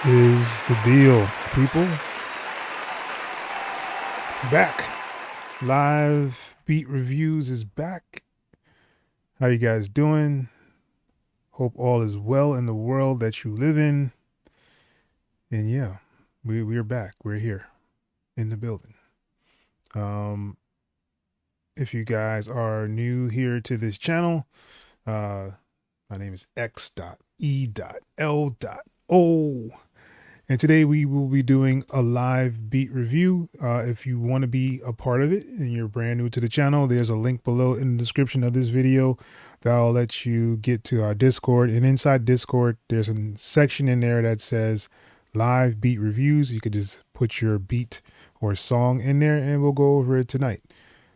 is the deal, people? Back. Live Beat Reviews is back. How you guys doing? Hope all is well in the world that you live in. And yeah, we're back. We're here in the building. If you guys are new here to this channel, my name is X.E.L.O. And today we will be doing a live beat review. If you want to be a part of it and you're brand new to the channel, there's a link below in the description of this video that'll let you get to our Discord. And inside Discord, there's a section in there that says live beat reviews. You could just put your beat or song in there and we'll go over it tonight.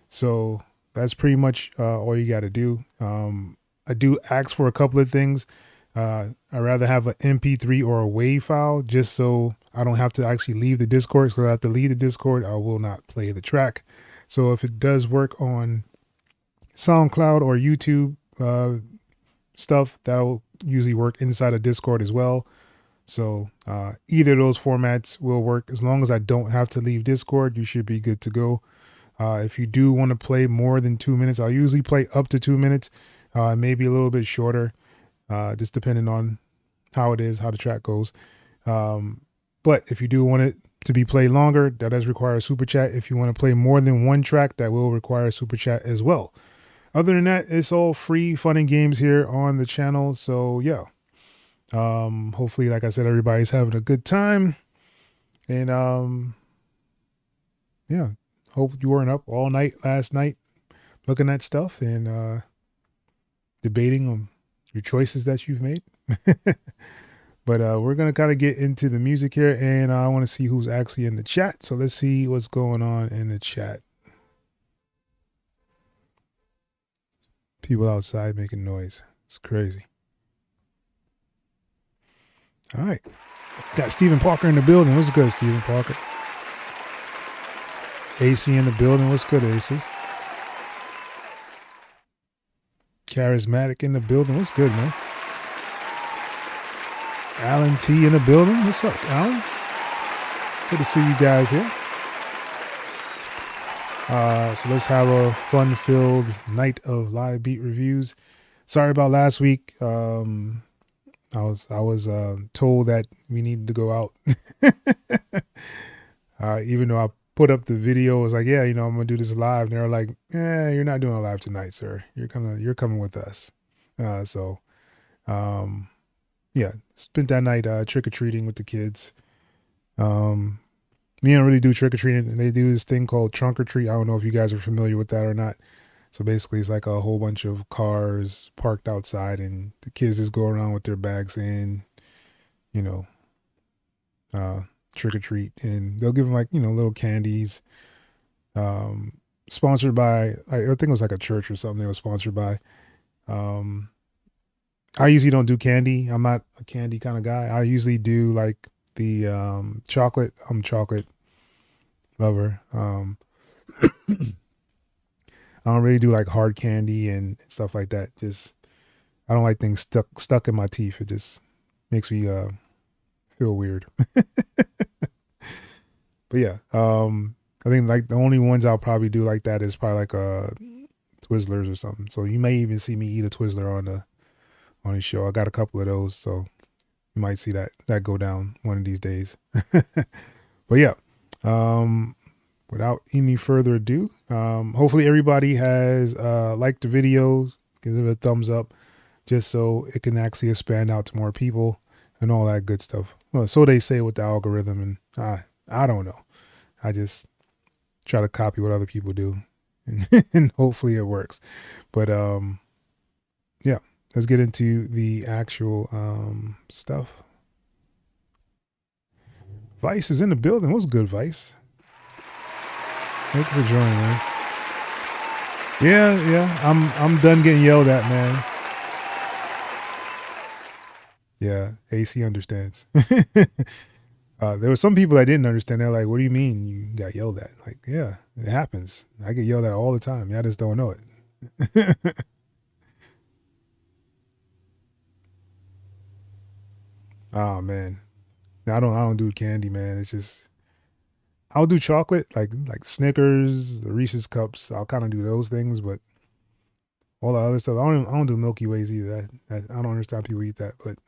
So that's pretty much all you got to do. I do ask for a couple of things. I'd rather have an MP3 or a WAV file just so I don't have to actually leave the Discord. So if I have to leave the Discord, I will not play the track. So if it does work on SoundCloud or YouTube stuff, that'll usually work inside of Discord as well. So either of those formats will work. As long as I don't have to leave Discord, you should be good to go. If you do want to play more than 2 minutes, I'll usually play up to 2 minutes, maybe a little bit shorter. Just depending on how it is, how the track goes. But if you do want it to be played longer, that does require a super chat. If you want to play more than one track, that will require a super chat as well. Other than that, it's all free, fun and games here on the channel. So yeah, hopefully, like I said, everybody's having a good time. And yeah, hope you weren't up all night last night looking at stuff and debating on your choices that you've made. But we're going to kind of get into the music here, and I want to see who's actually in the chat. So let's see what's going on in the chat. People outside making noise. It's crazy. All right. Got Stephen Parker in the building. What's good, Stephen Parker? AC in the building. What's good, AC? Charismatic in the building. What's good, man? Alan T in the building. What's up, Alan? Good to see you guys here. So let's have a fun-filled night of live beat reviews. Sorry about last week. I was told that we needed to go out. Even though I put up the video, I was like, yeah, I'm gonna do this live. And they were like, you're not doing a live tonight, sir. You're coming with us. Yeah, spent that night trick-or-treating with the kids. Me don't really do trick-or-treating. They do this thing called trunk or treat. I don't know if you guys are familiar with that or not. So basically it's like a whole bunch of cars parked outside and the kids just go around with their bags in, trick or treat, and they'll give them little candies. Sponsored by, I think it was like a church or something they were sponsored by. I usually don't do candy. I'm not a candy kind of guy. I usually do like the chocolate. I'm a chocolate lover. I don't really do like hard candy and stuff like that. Just, I don't like things stuck in my teeth. It just makes me feel weird. But yeah, I think like the only ones I'll probably do like that is probably like Twizzlers or something. So you may even see me eat a Twizzler on the show. I got a couple of those, so you might see that go down one of these days. But yeah, without any further ado, hopefully everybody has liked the videos. Give it a thumbs up just so it can actually expand out to more people and all that good stuff. Well, so they say with the algorithm, and I don't know. I just try to copy what other people do and hopefully it works. But yeah, let's get into the actual stuff. Vice is in the building. What's good, Vice? Thank you for joining, man. Yeah, I'm done getting yelled at, man. Yeah, AC understands. There were some people that didn't understand. They're like, what do you mean you got yelled at? Like, yeah, it happens. I get yelled at all the time. Y'all just don't know it. Oh, man. I don't do candy, man. It's just I'll do chocolate, like Snickers, the Reese's cups. I'll kind of do those things, but all the other stuff, I don't do Milky Ways either. I don't understand people eat that, but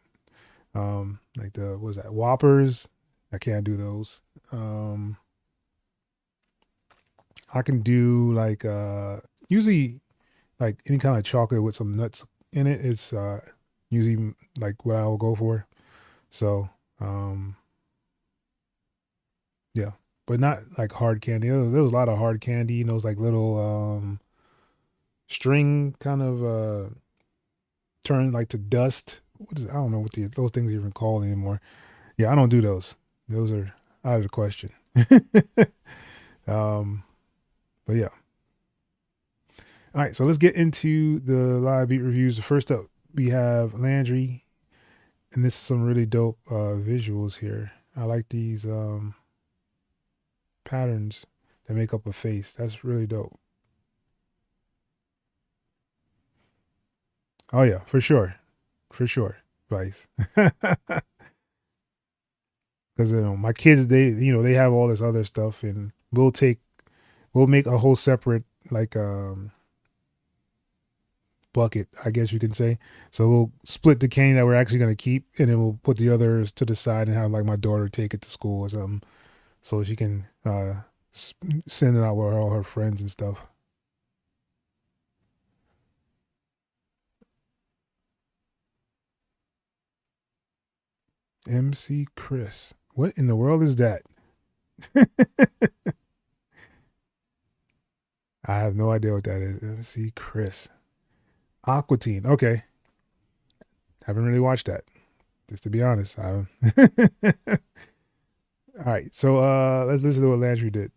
like the what was that Whoppers? I can't do those. Um, I can do like usually like any kind of chocolate with some nuts in it. It's usually like what I will go for. So um, yeah, but not like hard candy. There was a lot of hard candy, those like little string kind of turn like to dust. What is it? I don't know what those things are even called anymore. Yeah, I don't do those. Those are out of the question. um, but yeah. All right, so let's get into the live beat reviews. First up, we have Landry, and this is some really dope visuals here. I like these patterns that make up a face. That's really dope. Oh yeah, for sure, Vice. Because my kids, they have all this other stuff, and we'll make a whole separate like bucket, I guess you can say. So we'll split the candy that we're actually gonna keep, and then we'll put the others to the side and have like my daughter take it to school or something, so she can send it out with all her friends and stuff. MC Chris, what in the world is that? I have no idea what that is. MC Chris. Aquatine. Okay. Haven't really watched that, just to be honest. All right. So let's listen to what Landry did.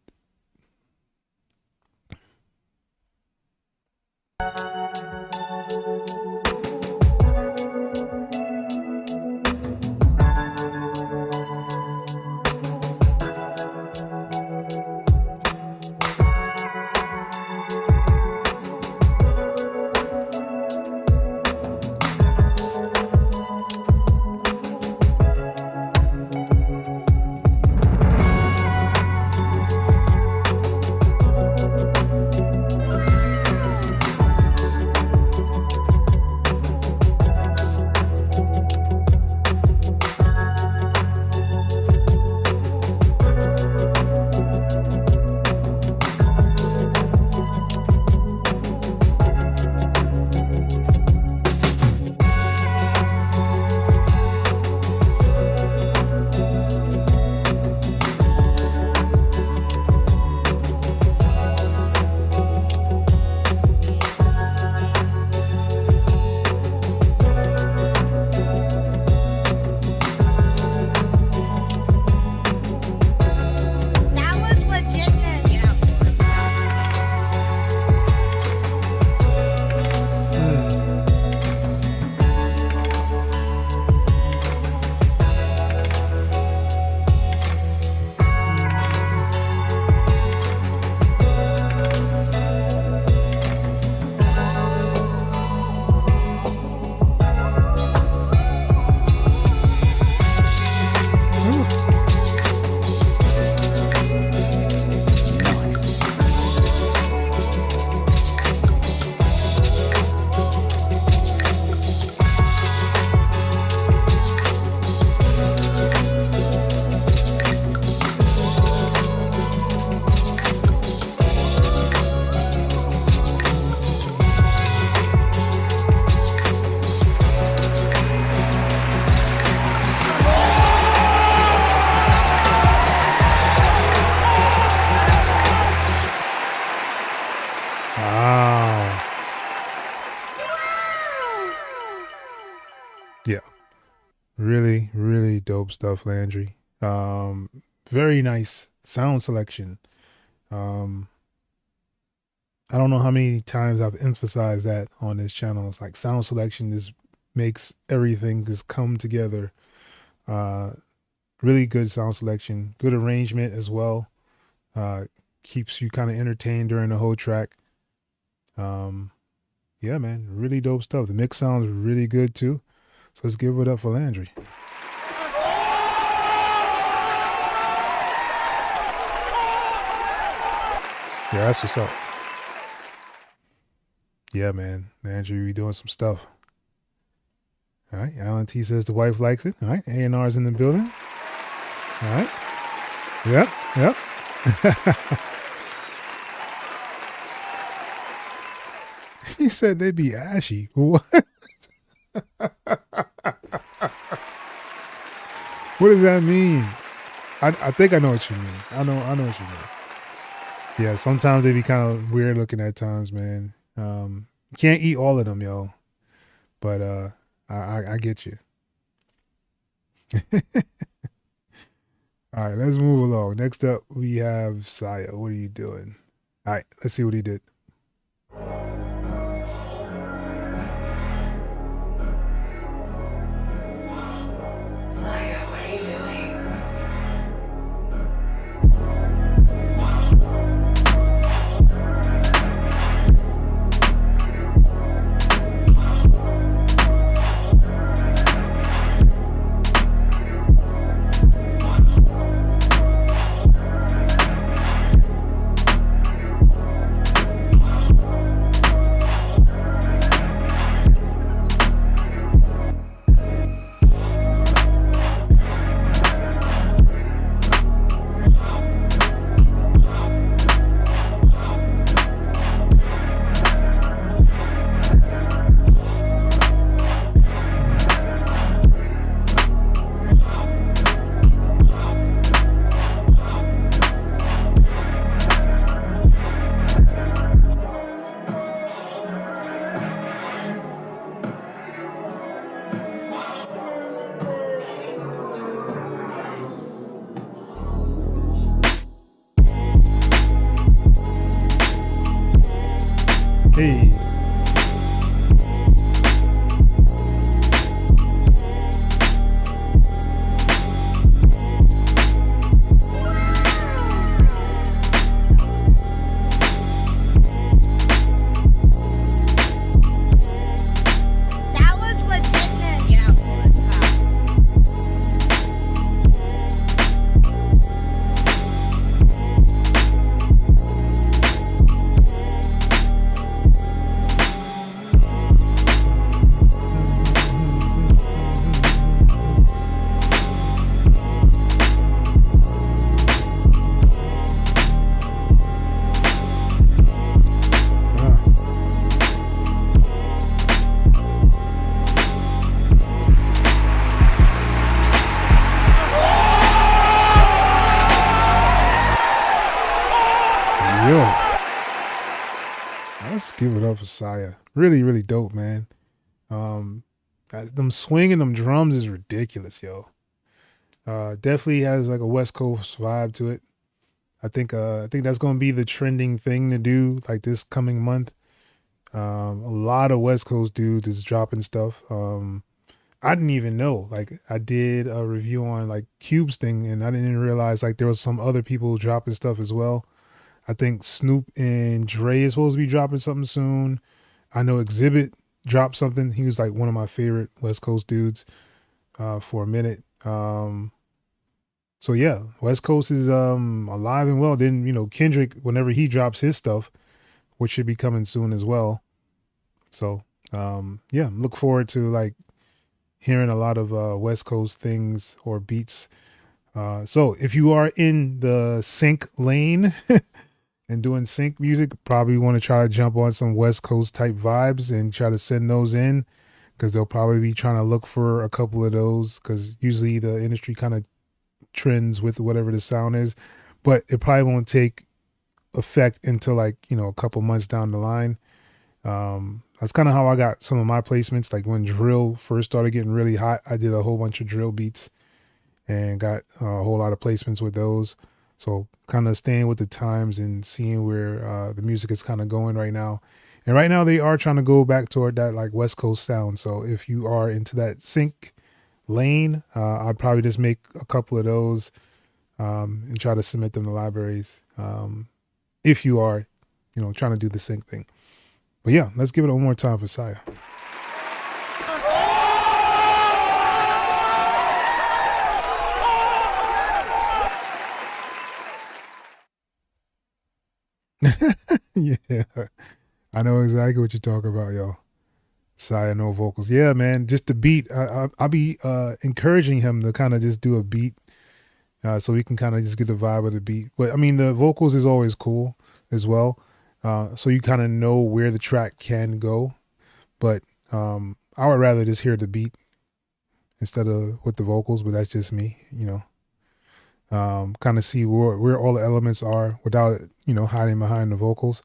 That was legit. You know. Wow. Yeah. Really, really dope stuff, Landry. Very nice sound selection. Um, I don't know how many times I've emphasized that on this channel. It's like sound selection just makes everything just come together. Uh, really good sound selection, good arrangement as well. Keeps you kind of entertained during the whole track. Yeah, man, really dope stuff. The mix sounds really good too. So let's give it up for Landry. Yeah, that's what's up. Yeah, man. Andrew, we doing some stuff. All right. Alan T says the wife likes it. All right. A&R's in the building. All right. Yep. Yep. He said they'd be ashy. What? What does that mean? I think I know what you mean. I know what you mean. Yeah, sometimes they be kind of weird looking at times, man. Can't eat all of them, yo. But I get you. All right, let's move along. Next up, we have Saya. What are you doing? All right, let's see what he did. Saya, what are you doing? Hey. That was legit, man. Yeah, it was. Yo. Let's give it up for Saya. Really, really dope, man. Them swinging them drums is ridiculous, yo. Definitely has like a West Coast vibe to it. I think that's gonna be the trending thing to do like this coming month. A lot of West Coast dudes is dropping stuff. I didn't even know. Like I did a review on like Cube's thing, and I didn't realize like there was some other people dropping stuff as well. I think Snoop and Dre is supposed to be dropping something soon. I know Exhibit dropped something. He was like one of my favorite West Coast dudes for a minute. So yeah, West Coast is alive and well. Then, you know, Kendrick, whenever he drops his stuff, which should be coming soon as well. So yeah, look forward to like hearing a lot of West Coast things or beats. So if you are in the sync lane and doing sync music, probably want to try to jump on some West Coast type vibes and try to send those in, because they'll probably be trying to look for a couple of those, because usually the industry kind of trends with whatever the sound is, but it probably won't take effect until like, you know, a couple months down the line. That's kind of how I got some of my placements. Like when drill first started getting really hot, I did a whole bunch of drill beats and got a whole lot of placements with those. So kind of staying with the times and seeing where the music is kind of going right now. And right now they are trying to go back toward that like West Coast sound. So if you are into that sync lane, I'd probably just make a couple of those and try to submit them to libraries. If you are, you know, trying to do the sync thing. But yeah, let's give it one more time for Saya. Yeah, I know exactly what you're talking about, yo. Saya, no vocals. Yeah, man, just the beat. I'll be encouraging him to kind of just do a beat, so we can kind of just get the vibe of the beat. But I mean, the vocals is always cool as well, so you kind of know where the track can go. But I would rather just hear the beat instead of with the vocals. But that's just me, you know. Kind of see where all the elements are without hiding behind the vocals.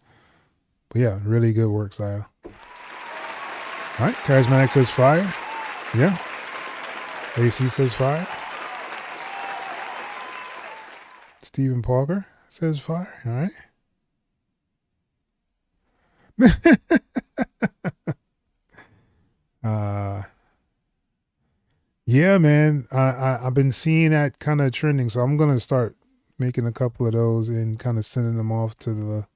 But yeah, really good work, Saya. All right, Charismatic says fire. Yeah. AC says fire. Stephen Parker says fire. All right. Yeah, man. I've been seeing that kind of trending, so I'm gonna start making a couple of those and kind of sending them off to the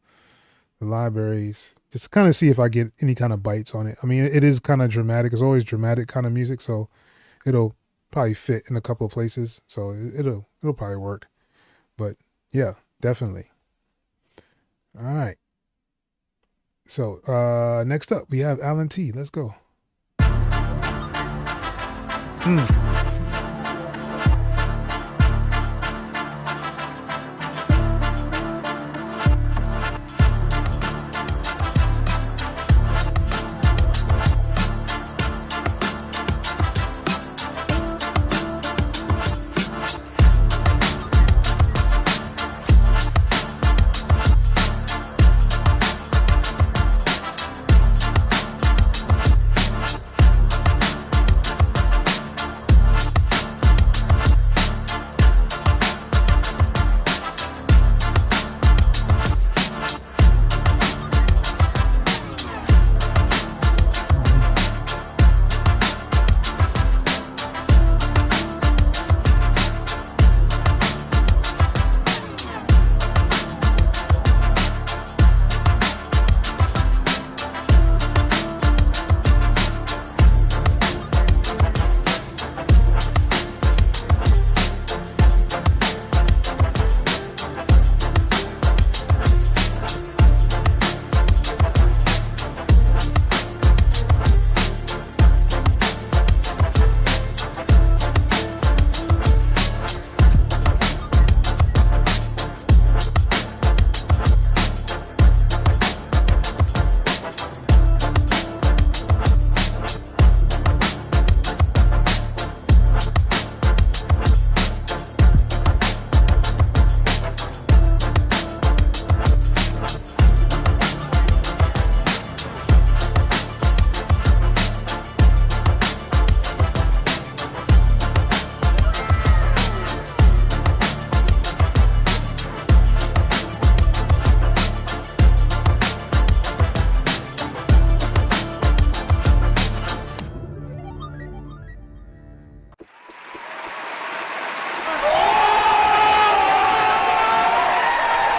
libraries, just to kind of see if I get any kind of bites on it. I mean, it is kind of dramatic. It's always dramatic kind of music, so it'll probably fit in a couple of places. So it'll probably work. But yeah, definitely. All right. So next up we have Alan T. Let's go.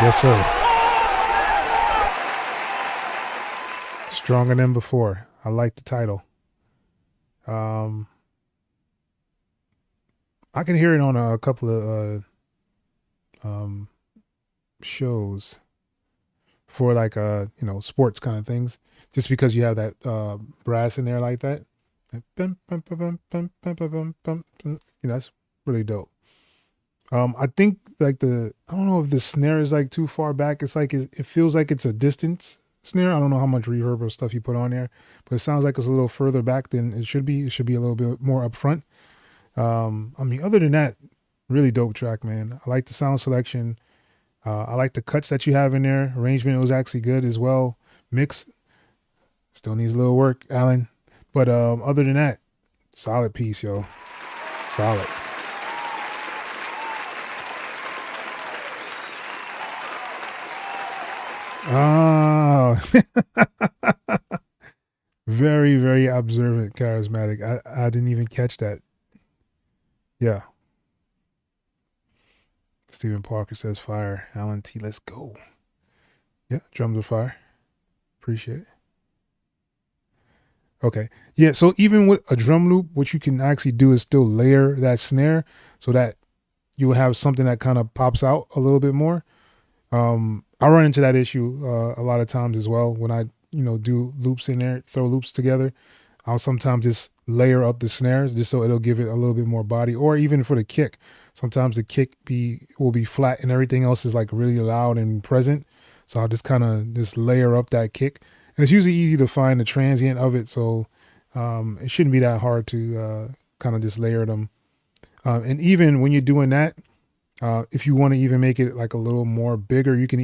Yes, sir. Stronger than before. I like the title. I can hear it on a couple of shows for like sports kind of things, just because you have that brass in there like that. That's really dope. I think like I don't know if the snare is like too far back. It's like it feels like it's a distance snare. I don't know how much reverb or stuff you put on there, but it sounds like it's a little further back than it should be. It should be a little bit more up front. I mean, other than that, really dope track, man. I like the sound selection. I like the cuts that you have in there. Arrangement was actually good as well. Mix still needs a little work, Alan. But other than that, solid piece, yo. Solid. Oh, very, very observant, charismatic. I didn't even catch that. Yeah. Stephen Parker says fire. Alan T, let's go. Yeah, drums are fire. Appreciate it. Okay. Yeah, so even with a drum loop, what you can actually do is still layer that snare so that you will have something that kind of pops out a little bit more. I I run into that issue a lot of times as well when I, do loops in there, throw loops together. I'll sometimes just layer up the snares just so it'll give it a little bit more body, or even for the kick. Sometimes the kick will be flat and everything else is like really loud and present. So I'll just kind of just layer up that kick. And it's usually easy to find the transient of it. So it shouldn't be that hard to kind of just layer them. And even when you're doing that, if you want to even make it like a little more bigger, you can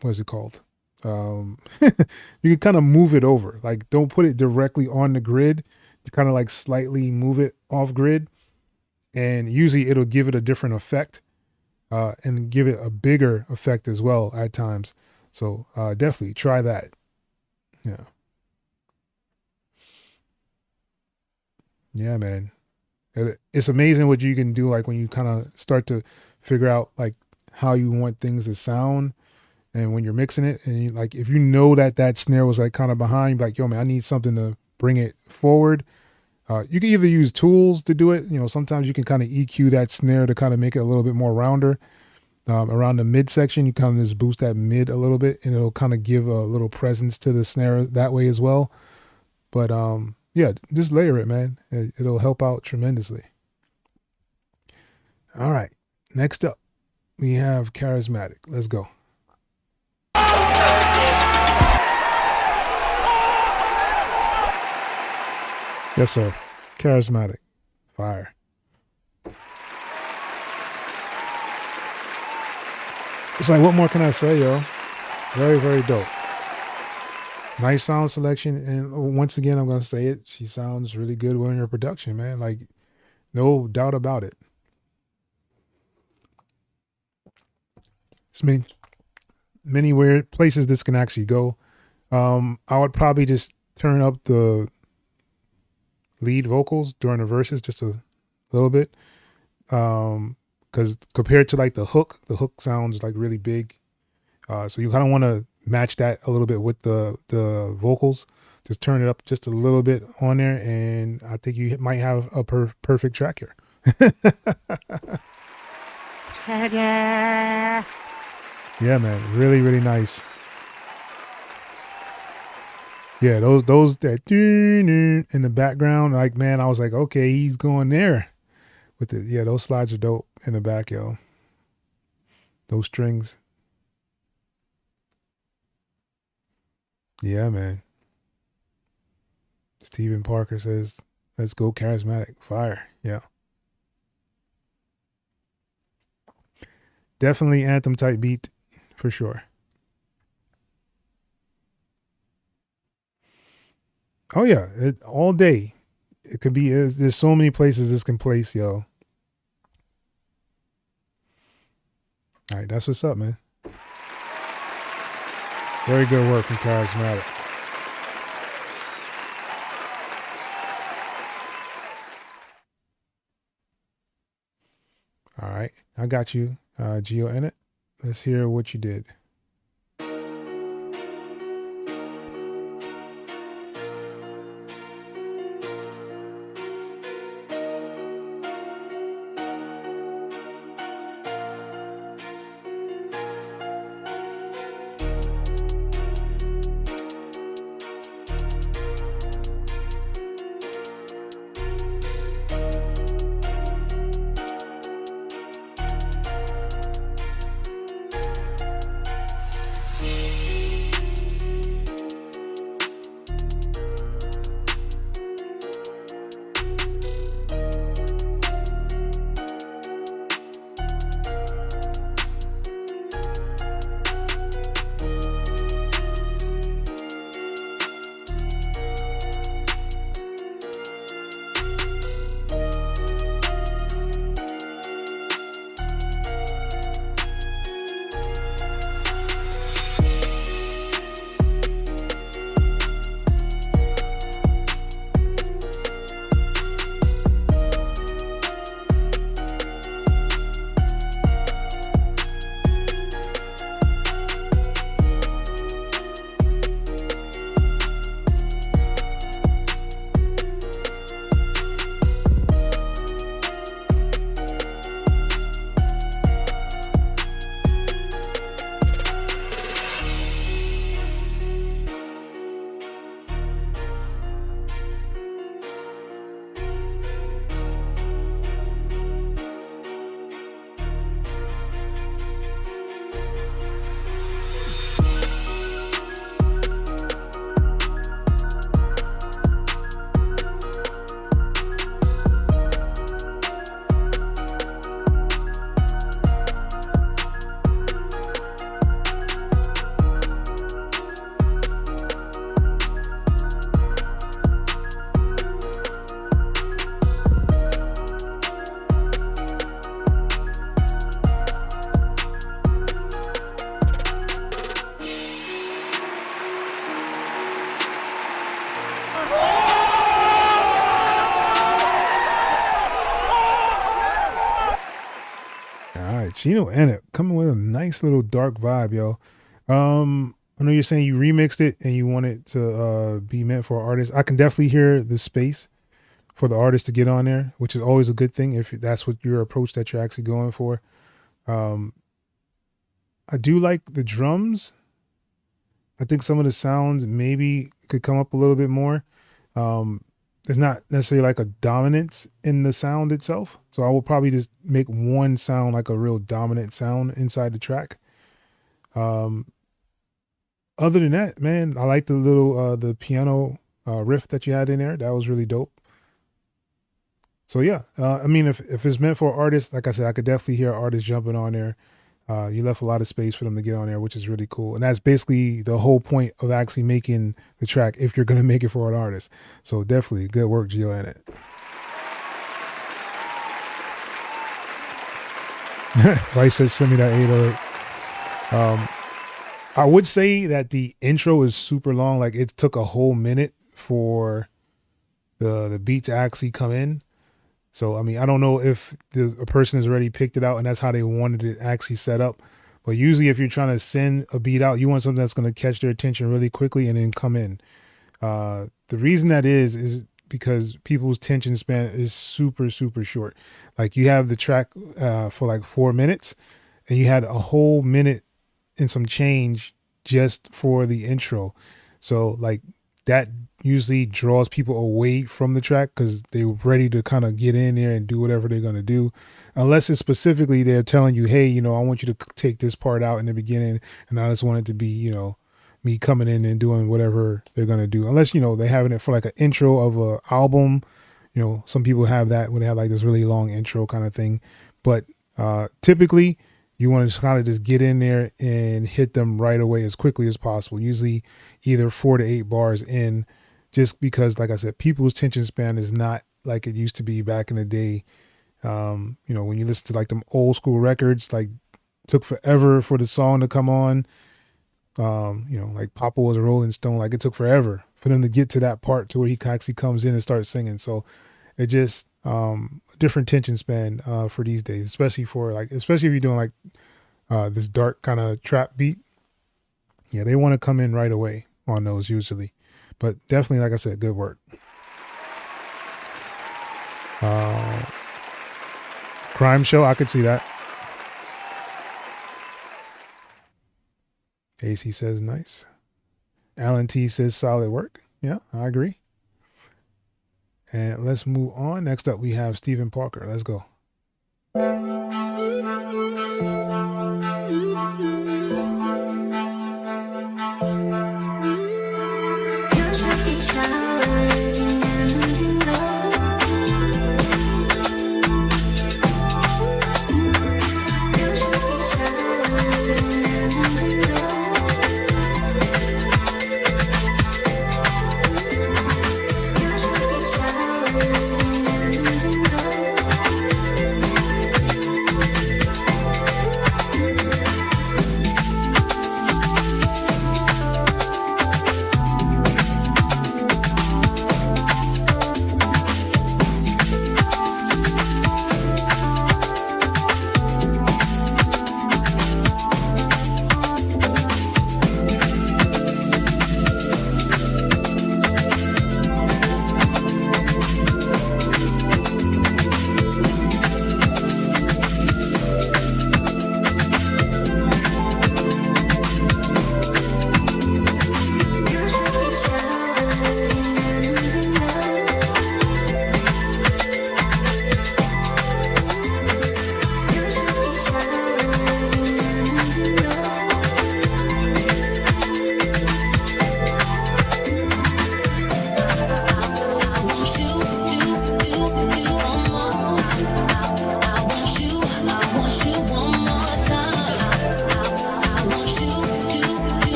what is it called? You can kind of move it over. Like, don't put it directly on the grid. You kind of like slightly move it off grid, and usually it'll give it a different effect, and give it a bigger effect as well at times. So definitely try that. Yeah. Yeah, man. It's amazing what you can do, like when you kind of start to figure out like how you want things to sound, and when you're mixing it, and you, like if you know that snare was like kind of behind, like, yo man, I need something to bring it forward. You can either use tools to do it. Sometimes you can kind of EQ that snare to kind of make it a little bit more rounder. Around the mid section, you kind of just boost that mid a little bit, and it'll kind of give a little presence to the snare that way as well. But yeah, just layer it, man. It'll help out tremendously. All right, next up, we have Charismatic. Let's go. Yes, sir. Charismatic. Fire. It's like, what more can I say, yo? Very, very dope. Nice sound selection. And once again, I'm going to say it. She sounds really good in her production, man. Like, no doubt about it. It's many weird places this can actually go. I would probably just turn up the lead vocals during the verses just a little bit. Because compared to like the hook sounds like really big. So you kind of want to match that a little bit with the vocals. Just turn it up just a little bit on there, and I think you might have a perfect track here. Yeah, man, really, really nice. Yeah, those that in the background, like, man, I was like, okay, he's going there with it. Yeah, those slides are dope in the back, yo. Those strings. Yeah, man. Stephen Parker says, let's go Charismatic. Fire. Yeah. Definitely anthem type beat for sure. Oh yeah, all day. It could be, there's so many places this can place, yo. All right, that's what's up, man. Very good work from Charismatic. All right, I got you, Geo in it. Let's hear what you did. Chino and it coming with a nice little dark vibe, yo. I know you're saying you remixed it and you want it to be meant for artists. I can definitely hear the space for the artist to get on there, which is always a good thing if that's what your approach that you're actually going for. I do like the drums. I think some of the sounds maybe could come up a little bit more. There's not necessarily like a dominance in the sound itself. So I will probably just make one sound like a real dominant sound inside the track. Other than that, man, I like the little, the piano riff that you had in there. That was really dope. So yeah, I mean, if it's meant for artists, like I said, I could definitely hear artists jumping on there. You left a lot of space for them to get on there, which is really cool. And that's basically the whole point of actually making the track if you're going to make it for an artist. So definitely good work, Gio, in it. Vice says, send me that 808. I would say that the intro is super long. Like it took a whole minute for the beat to actually come in. So, I mean, I don't know if a person has already picked it out and that's how they wanted it actually set up. But usually if you're trying to send a beat out, you want something that's going to catch their attention really quickly and then come in. The reason that is because people's attention span is super, super short. Like you have the track for like 4 minutes and you had a whole minute and some change just for the intro. So like that usually draws people away from the track because they're ready to kind of get in there and do whatever they're going to do. Unless it's specifically they're telling you, hey, you know, I want you to take this part out in the beginning and I just want it to be, you know, me coming in and doing whatever they're going to do. Unless, you know, they're having it for like an intro of a album. You know, some people have that when they have like this really long intro kind of thing. But typically you want to just kind of just get in there and hit them right away as quickly as possible. Usually either 4 to 8 bars in, just because, like I said, people's attention span is not like it used to be back in the day. You know, when you listen to like them old school records, like took forever for the song to come on. You know, like Papa Was a Rolling Stone, like it took forever for them to get to that part to where he actually comes in and starts singing. So it just, different attention span for these days, especially if you're doing like this dark kind of trap beat. Yeah, they want to come in right away on those usually. But definitely, like I said, good work. Crime Show, I could see that. AC says nice. Alan T says solid work. Yeah, I agree. And let's move on. Next up, we have Stephen Parker. Let's go.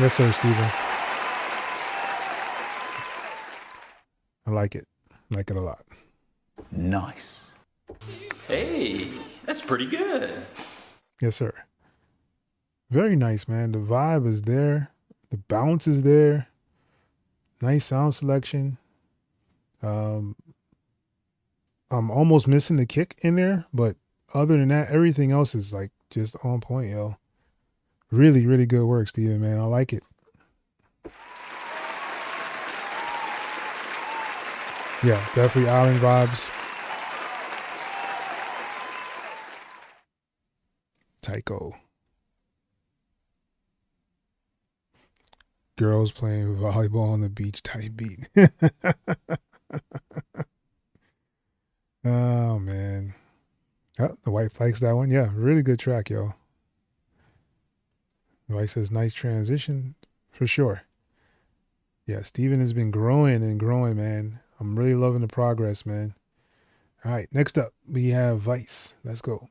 Yes, sir, Steven. I like it. I like it a lot. Nice. Hey, that's pretty good. Yes, sir. Very nice, man. The vibe is there. The bounce is there. Nice sound selection. I'm almost missing the kick in there, but other than that, everything else is like just on point, yo. Really, really good work, Steven, man. I like it. Yeah, definitely island vibes. Tycho. Girls playing volleyball on the beach type beat. Oh, man. Oh, the white likes that one. Yeah, really good track, yo. The white says nice transition for sure. Yeah, Steven has been growing and growing, man. I'm really loving the progress, man. All right, next up, we have Vice. Let's go.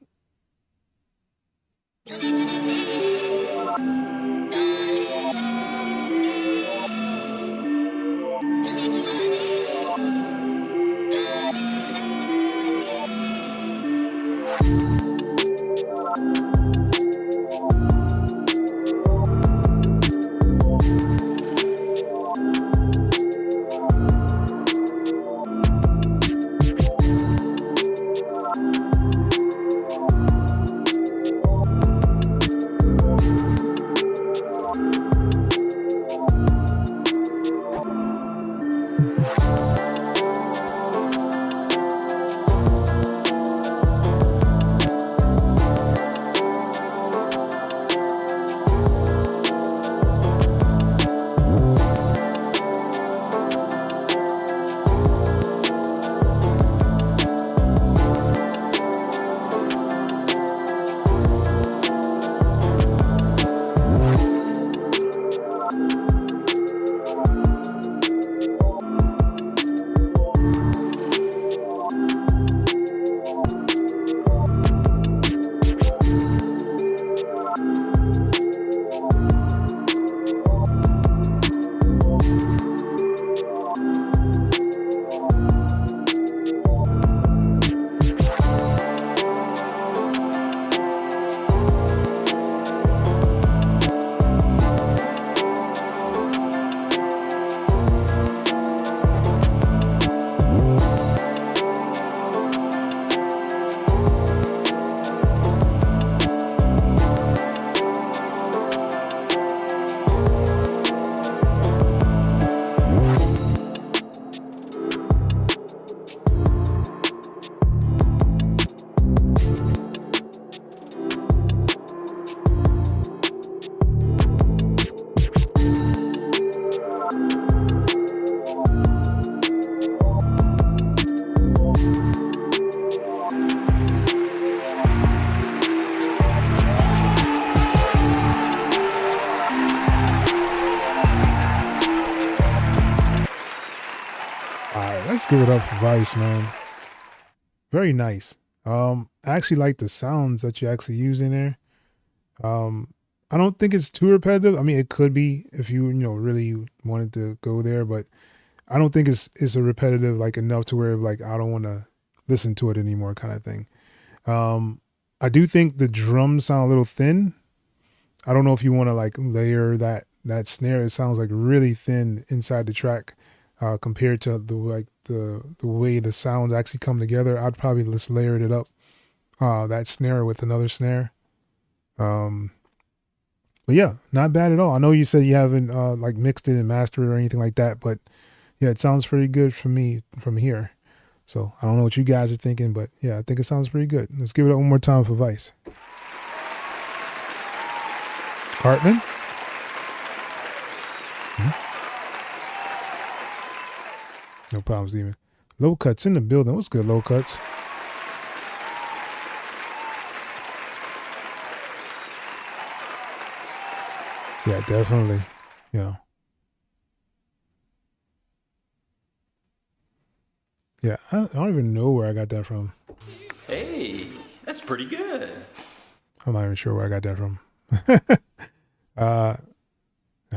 Let's give it up for Vice, man. Very nice. I actually like the sounds that you actually use in there. I don't think it's too repetitive. I mean, it could be if you really wanted to go there, but I don't think it's a repetitive like enough to where like I don't want to listen to it anymore kind of thing. I do think the drums sound a little thin. I don't know if you want to like layer that snare. It sounds like really thin inside the track compared to the way the sounds actually come together. I'd probably just layer it up, that snare with another snare. But yeah, not bad at all. I know you said you haven't like mixed it and mastered it or anything like that, but yeah, it sounds pretty good for me from here. So I don't know what you guys are thinking, but yeah, I think it sounds pretty good. Let's give it up one more time for Vice. Hartman. No problems, even. Low Cuts in the building. What's good, Low Cuts? Yeah, definitely. Yeah. Yeah, I don't even know where I got that from. Hey, that's pretty good. I'm not even sure where I got that from. All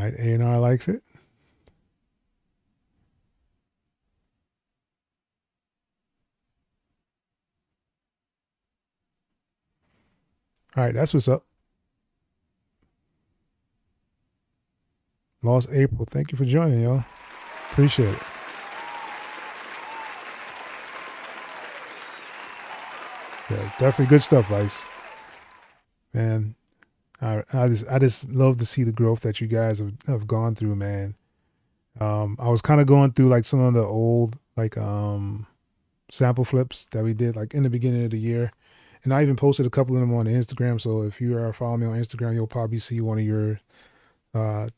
All right, A&R likes it. All right, that's what's up. Lost April, thank you for joining, y'all. Appreciate it. Yeah, definitely good stuff, Ice. Man, I just love to see the growth that you guys have gone through, man. I was kind of going through like some of the old like sample flips that we did like in the beginning of the year. And I even posted a couple of them on Instagram. So if you are following me on Instagram, you'll probably see one of your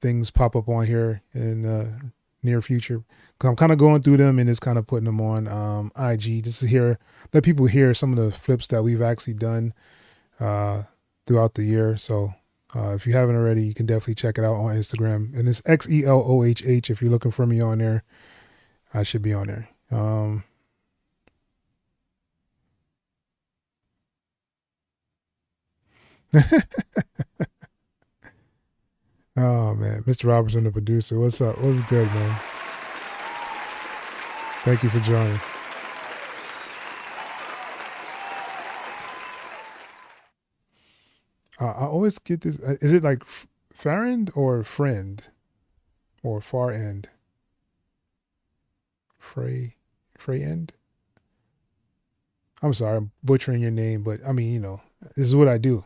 things pop up on here in near future. I'm kind of going through them and just kind of putting them on IG just to let people hear some of the flips that we've actually done throughout the year. So if you haven't already, you can definitely check it out on Instagram. And it's XELOHH. If you're looking for me on there, I should be on there. Oh man, Mr. Robertson, the producer. What's up? What's good, man? Thank you for joining. I always get this. Is it like Farend or friend or far end? Frey end? I'm sorry, I'm butchering your name, but I mean, this is what I do.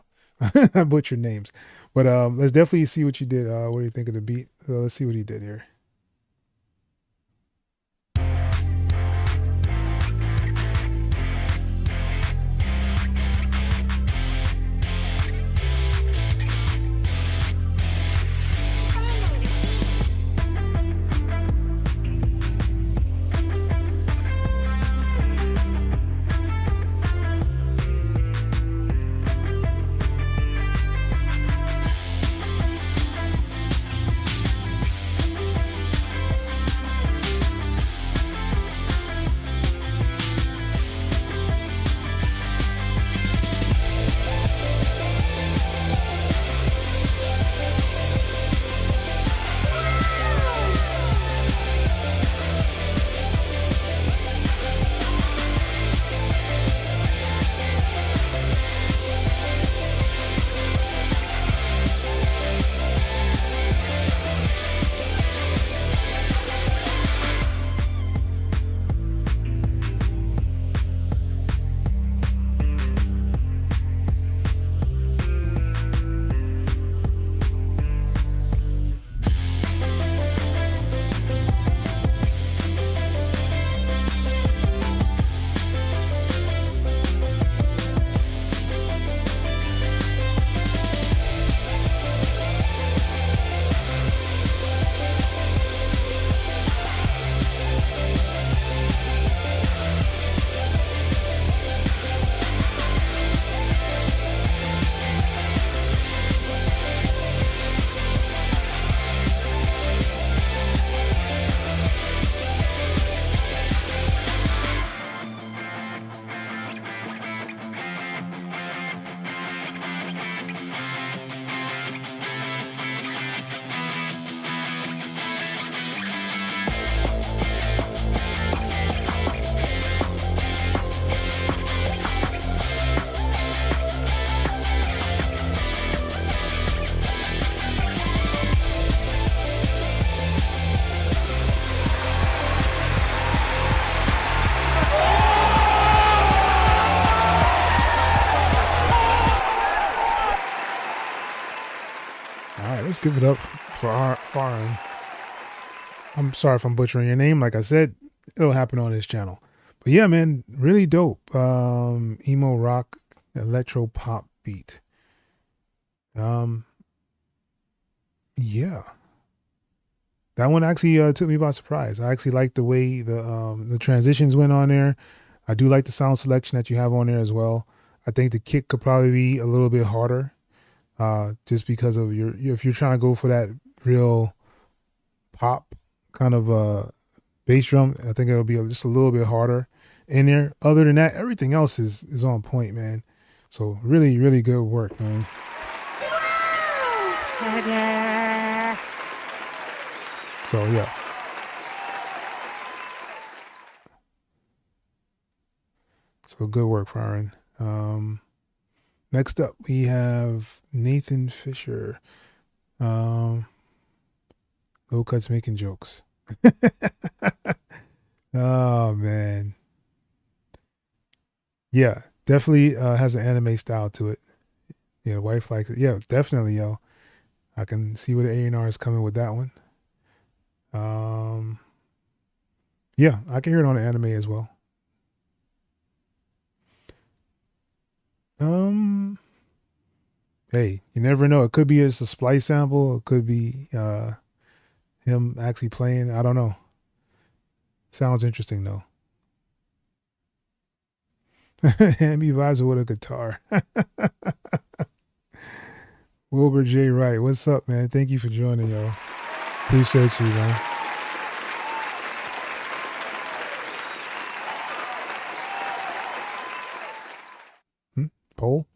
I butcher names. But let's definitely see what you did. What do you think of the beat? Let's see what he did here. Let's give it up for our Farin. I'm sorry if I'm butchering your name. Like I said, it'll happen on this channel. But yeah, man, really dope. Emo rock, electro pop beat. Yeah. That one actually took me by surprise. I actually like the way the transitions went on there. I do like the sound selection that you have on there as well. I think the kick could probably be a little bit harder. Just because of if you're trying to go for that real pop kind of bass drum, I think it'll be just a little bit harder in there. Other than that, everything else is on point, man. So really, really good work, man. So yeah. So good work, Farron. Next up, we have Nathan Fisher. Low Cuts making jokes. Oh man. Yeah, definitely has an anime style to it. Yeah, the wife likes it. Yeah, definitely, yo. I can see where the A&R is coming with that one. Yeah, I can hear it on the anime as well. Hey, you never know. It could be just a splice sample. It could be him actually playing. I don't know. Sounds interesting though. Hand me vibes with a guitar. Wilbur J. Wright, what's up, man? Thank you for joining, yo. Appreciate you, man. Poll?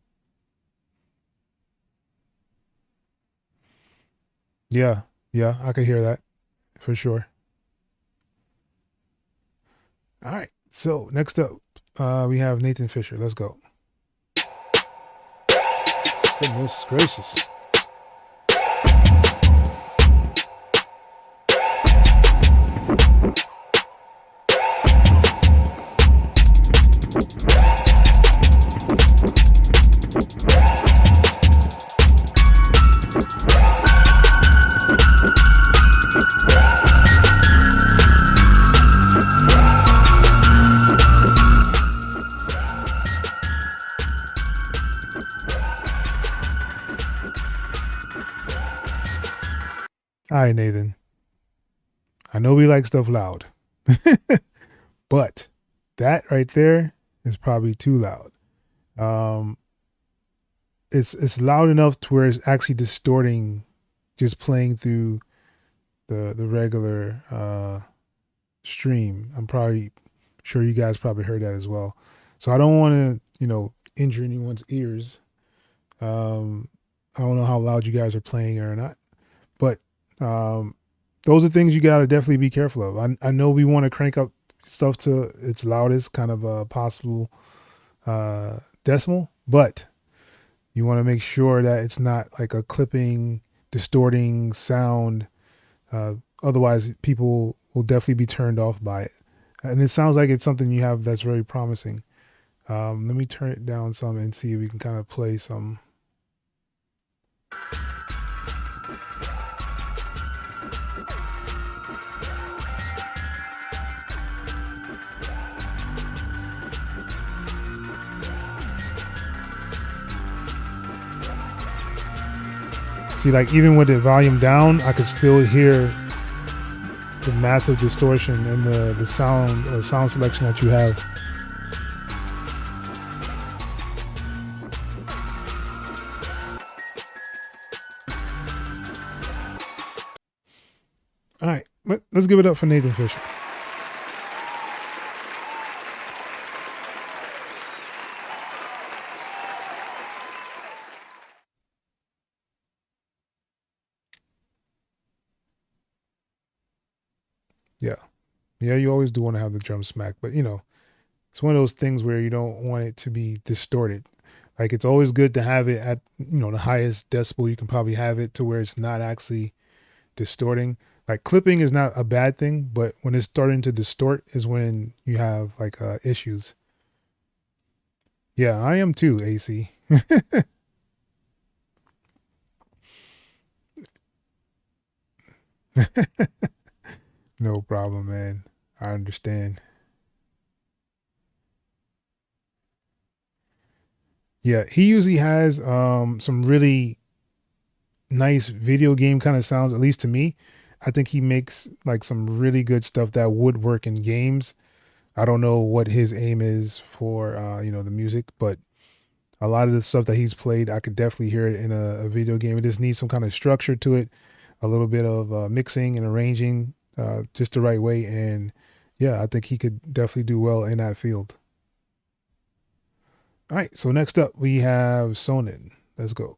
Yeah, yeah, I could hear that for sure. All right, so next up, we have Nathan Fisher. Let's go. Goodness gracious. All right, Nathan. I know we like stuff loud, but that right there is probably too loud. It's loud enough to where it's actually distorting, just playing through the regular stream. I'm probably sure you guys probably heard that as well. So I don't want to injure anyone's ears. I don't know how loud you guys are playing or not, but those are things you got to definitely be careful of. I know we want to crank up stuff to its loudest kind of possible decimal, but you want to make sure that it's not like a clipping, distorting sound. Otherwise, people will definitely be turned off by it. And it sounds like it's something you have that's very promising. Let me turn it down some and see if we can kind of play some. See, like even with the volume down, I could still hear the massive distortion in the sound or sound selection that you have. All right, let's give it up for Nathan Fisher. Yeah. Yeah, you always do want to have the drum smack, but it's one of those things where you don't want it to be distorted. Like it's always good to have it at, the highest decibel you can probably have it to where it's not actually distorting. Like clipping is not a bad thing, but when it's starting to distort is when you have like issues. Yeah, I am too, AC. No problem, man. I understand. Yeah, he usually has some really nice video game kind of sounds, at least to me. I think he makes like some really good stuff that would work in games. I don't know what his aim is for the music, but a lot of the stuff that he's played, I could definitely hear it in a video game. It just needs some kind of structure to it, a little bit of mixing and arranging just the right way. And yeah, I think he could definitely do well in that field. All right, so next up we have Sonnen. Let's go.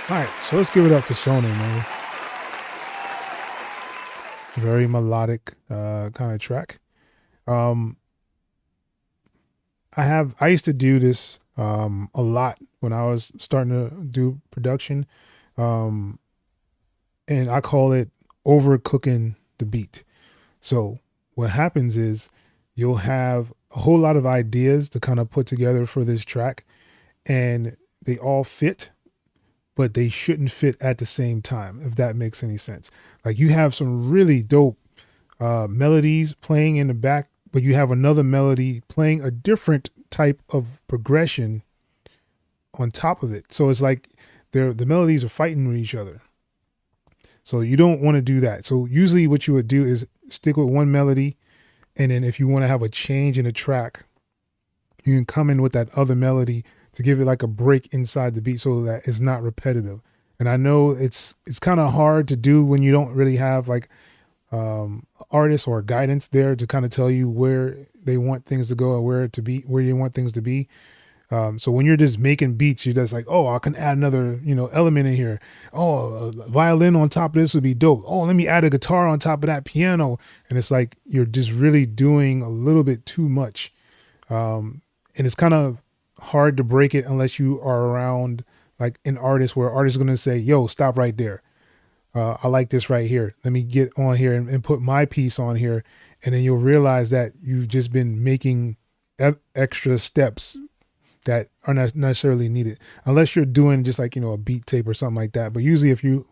All right, so let's give it up for Sony, man. Very melodic kind of track. I used to do this a lot when I was starting to do production. And I call it overcooking the beat. So what happens is you'll have a whole lot of ideas to kind of put together for this track, and they all fit, but they shouldn't fit at the same time, if that makes any sense. Like you have some really dope melodies playing in the back, but you have another melody playing a different type of progression on top of it. So it's like the melodies are fighting with each other. So you don't want to do that. So usually what you would do is stick with one melody, and then if you want to have a change in the track, you can come in with that other melody to give it like a break inside the beat so that it's not repetitive. And I know it's kind of hard to do when you don't really have like artists or guidance there to kind of tell you where they want things to go or where you want things to be. So when you're just making beats, you're just like, oh, I can add another, element in here. Oh, a violin on top of this would be dope. Oh, let me add a guitar on top of that piano. And it's like, you're just really doing a little bit too much. And it's kind of hard to break it unless you are around like an artist where artists are going to say, yo, stop right there. I like this right here. Let me get on here and put my piece on here. And then you'll realize that you've just been making extra steps that are not necessarily needed unless you're doing just like, a beat tape or something like that. But usually if you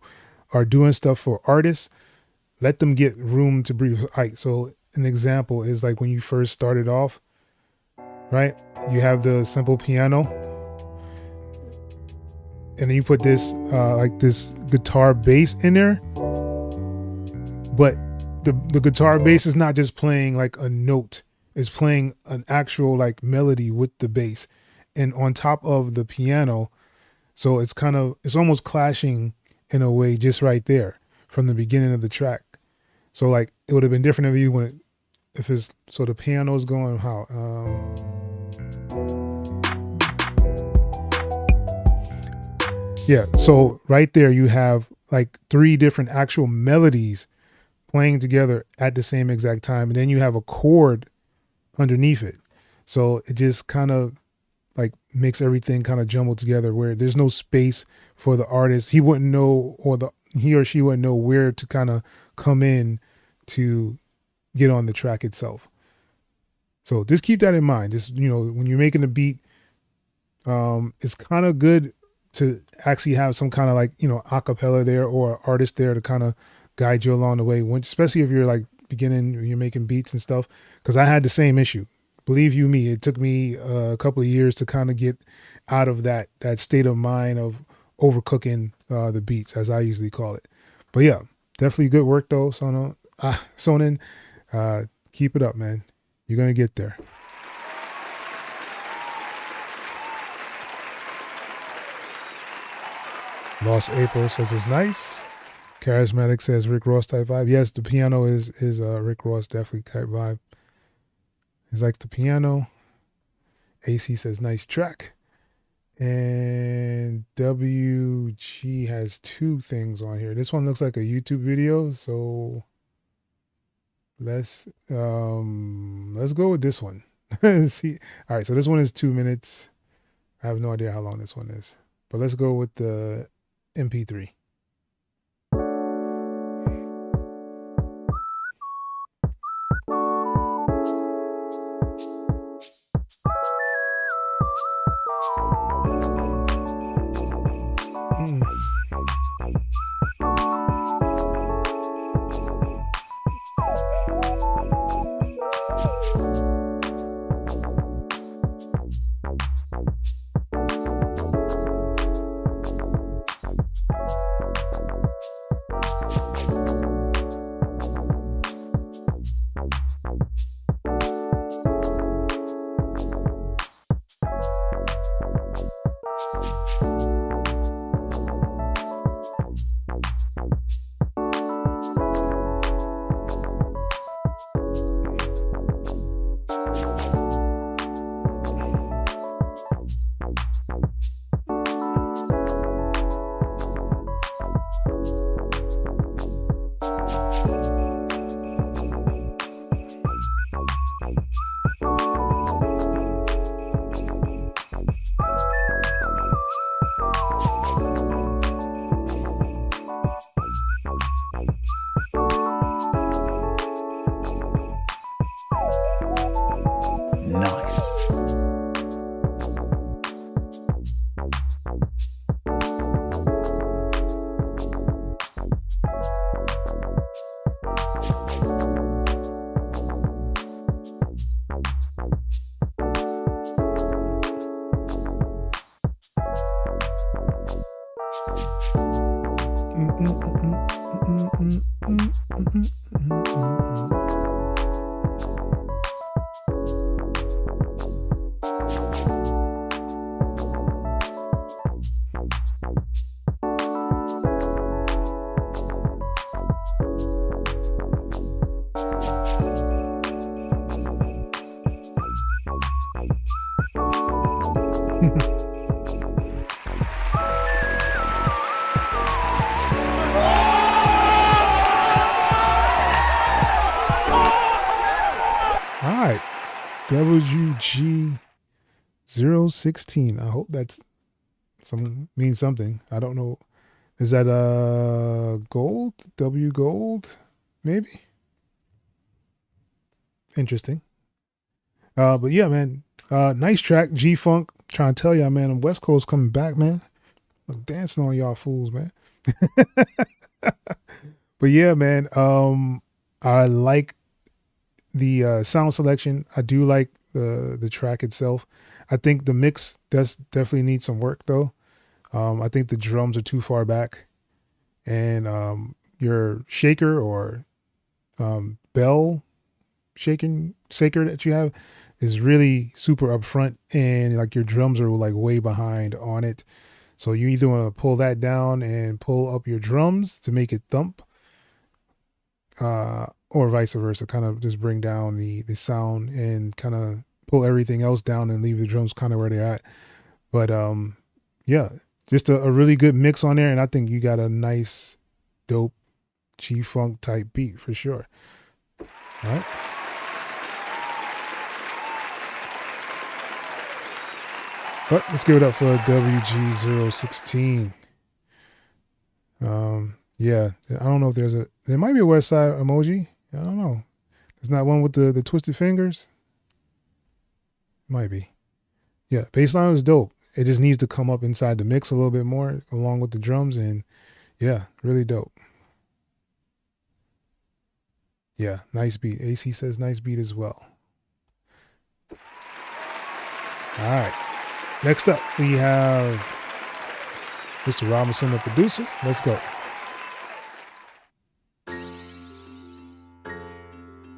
are doing stuff for artists, let them get room to breathe. Like, so an example is like when you first started off, right? You have the simple piano, and then you put this like this guitar bass in there, but the guitar bass is not just playing like a note, it's playing an actual like melody with the bass and on top of the piano. So it's almost clashing in a way just right there from the beginning of the track. So like it would have been different so the piano is going how yeah, so right there you have like 3 different actual melodies playing together at the same exact time, and then you have a chord underneath it. So it just kind of like makes everything kind of jumbled together where there's no space for the artist. He wouldn't know, or he or she wouldn't know where to kind of come in to get on the track itself. So just keep that in mind. Just, you know, when you're making a beat, it's kind of good to actually have some kind of like, you know, acapella there or artist there to kind of guide you along the way, when, especially if you're like beginning, you're making beats and stuff. Because I had the same issue. Believe you me, it took me a couple of years to kind of get out of that state of mind of overcooking the beats, as I usually call it. But yeah, definitely good work though, Sonnen. Keep it up, man. You're gonna get there. Lost April says it's nice. Charismatic says Rick Ross type vibe. Yes, the piano is Rick Ross definitely type vibe. He likes the piano. AC says nice track. And WG has 2 things on here. This one looks like a YouTube video, so let's go with this one. See, all right, so this one is 2 minutes. I have no idea how long this one is, but let's go with the MP3. Nice. All right, WG016. I hope that's means something. I don't know. Is that gold? W gold? Maybe. Interesting. But yeah, man. Nice track, G Funk. Trying to tell y'all, man, the West Coast coming back, man. I'm dancing on y'all fools, man. But yeah, man. I like the sound selection. I do like the track itself. I think the mix does definitely need some work though. I think the drums are too far back, and your shaker or bell shaker that you have is really super up front, and like your drums are like way behind on it. So you either want to pull that down and pull up your drums to make it thump, or vice versa, kind of just bring down the sound and kind of pull everything else down and leave the drums kind of where they're at. But yeah, just a really good mix on there, and I think you got a nice, dope G-Funk type beat for sure. All right. But let's give it up for WG016. Yeah, I don't know if there might be a West Side emoji. I don't know. There's not one with the twisted fingers. Might be. Yeah, bassline was dope. It just needs to come up inside the mix a little bit more along with the drums, and yeah, really dope. Yeah, nice beat. AC says nice beat as well. All right. Next up, we have Mr. Robinson, the producer. Let's go.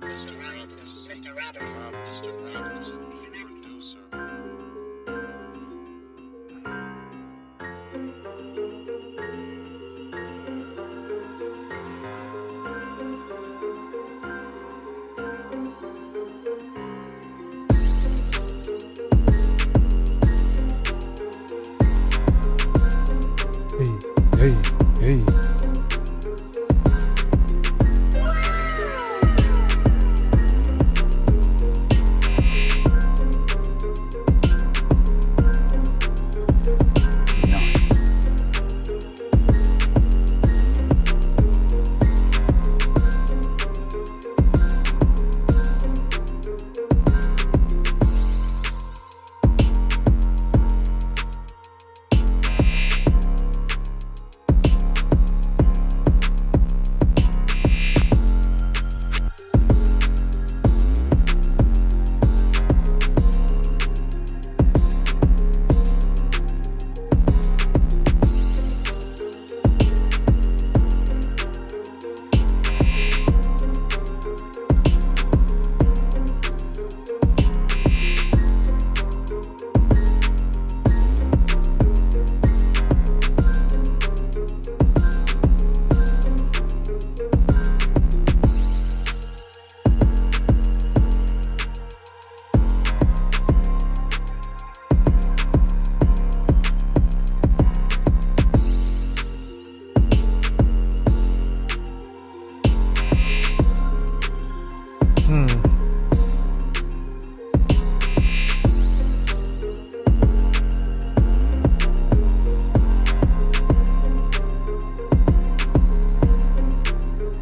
Mr. Robertson, Mr. Robertson, Mr. Robertson, producer. Hey, hey.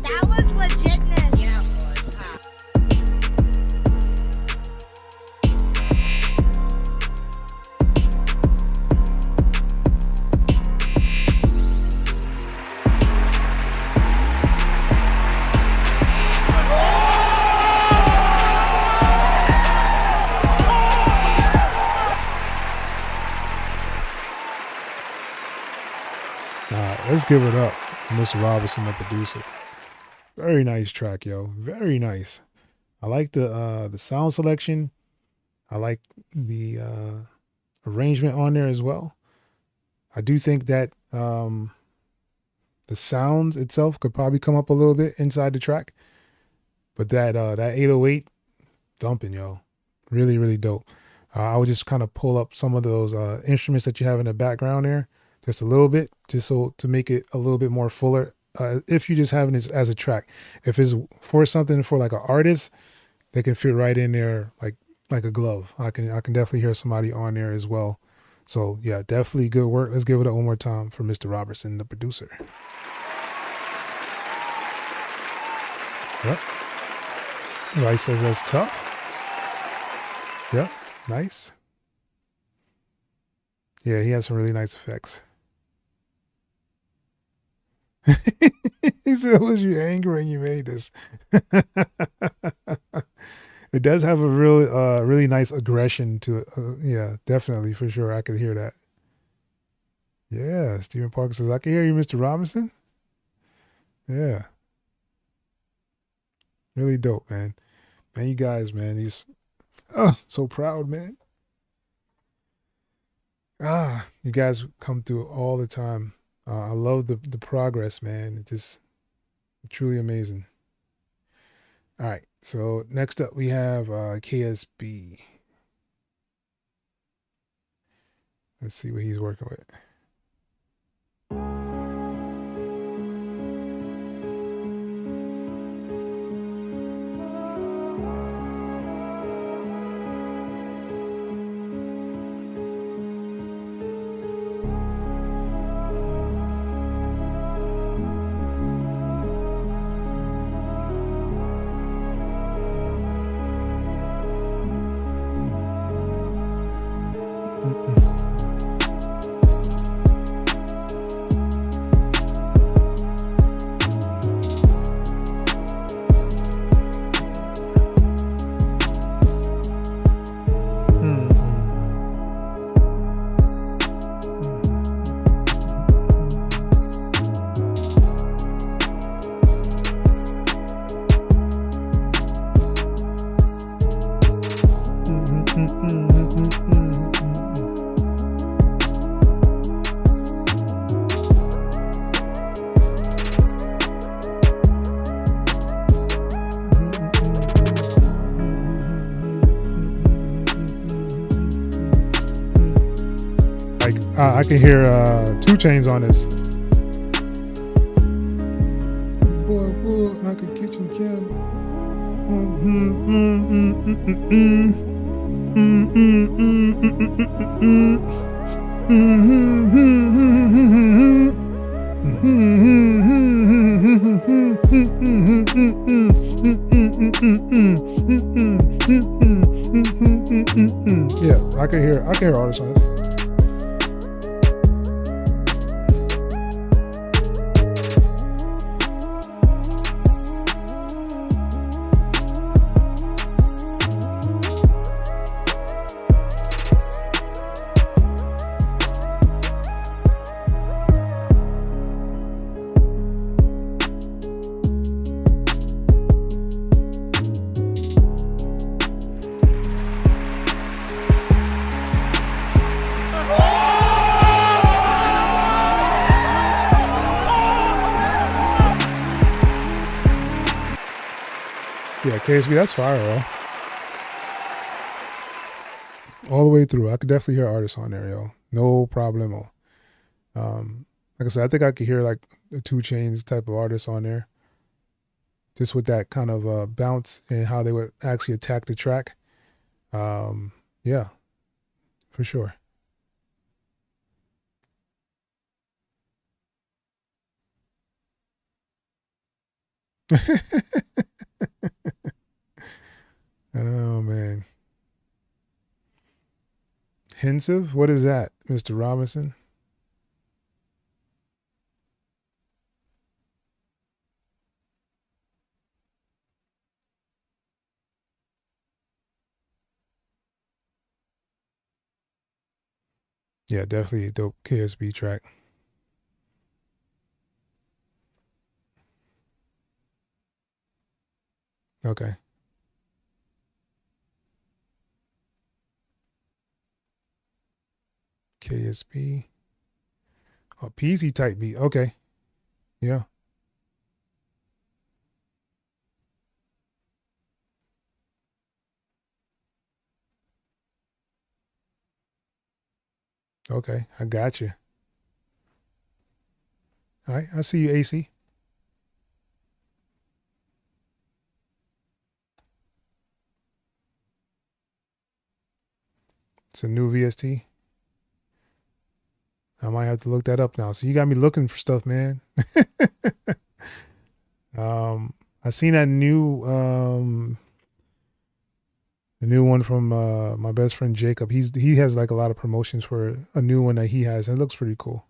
That was legitness. Yeah, boy. All right, let's give it up for Mr. Robinson, the producer. Very nice track, yo. Very nice. I like the sound selection. I like the arrangement on there as well. I do think that the sounds itself could probably come up a little bit inside the track, but that 808 thumping, yo, really, really dope. I would just kind of pull up some of those instruments that you have in the background there, just a little bit, just so to make it a little bit more fuller. If you just having it as a track, if it's for something for like an artist, they can fit right in there like a glove. I can definitely hear somebody on there as well. So yeah, definitely good work. Let's give it up one more time for Mr. Robertson, the producer. Yep. Rice says that's tough. Yep. Nice. Yeah, he has some really nice effects. He said, was you angry when you made this? It does have a really nice aggression to it. Yeah, definitely, for sure. I could hear that. Yeah, Stephen Parker says, I can hear you, Mr. Robinson. Yeah. Really dope, man. Man, you guys, man, he's so proud, man. You guys come through all the time. I love the progress, man. It's just truly amazing. All right, so next up we have KSB. Let's see what he's working with. I can hear 2 Chainz on this. Boy, like a kitchen cabinet. Yeah, I can hear artists on it. Yeah, KSB, that's fire, yo. All the way through. I could definitely hear artists on there, yo. No problemo. Like I said, I think I could hear like the 2 Chainz type of artists on there. Just with that kind of bounce and how they would actually attack the track. Yeah, for sure. Oh, man. Pensive? What is that, Mr. Robinson? Yeah, definitely a dope KSB track. Okay. KSB. Oh, PZ type beat. Okay. Yeah. Okay. I got you. All right. I see you, AC. It's a new VST. I might have to look that up now. So you got me looking for stuff, man. I seen that new the new one from my best friend Jacob. He has like a lot of promotions for a new one that he has, and it looks pretty cool.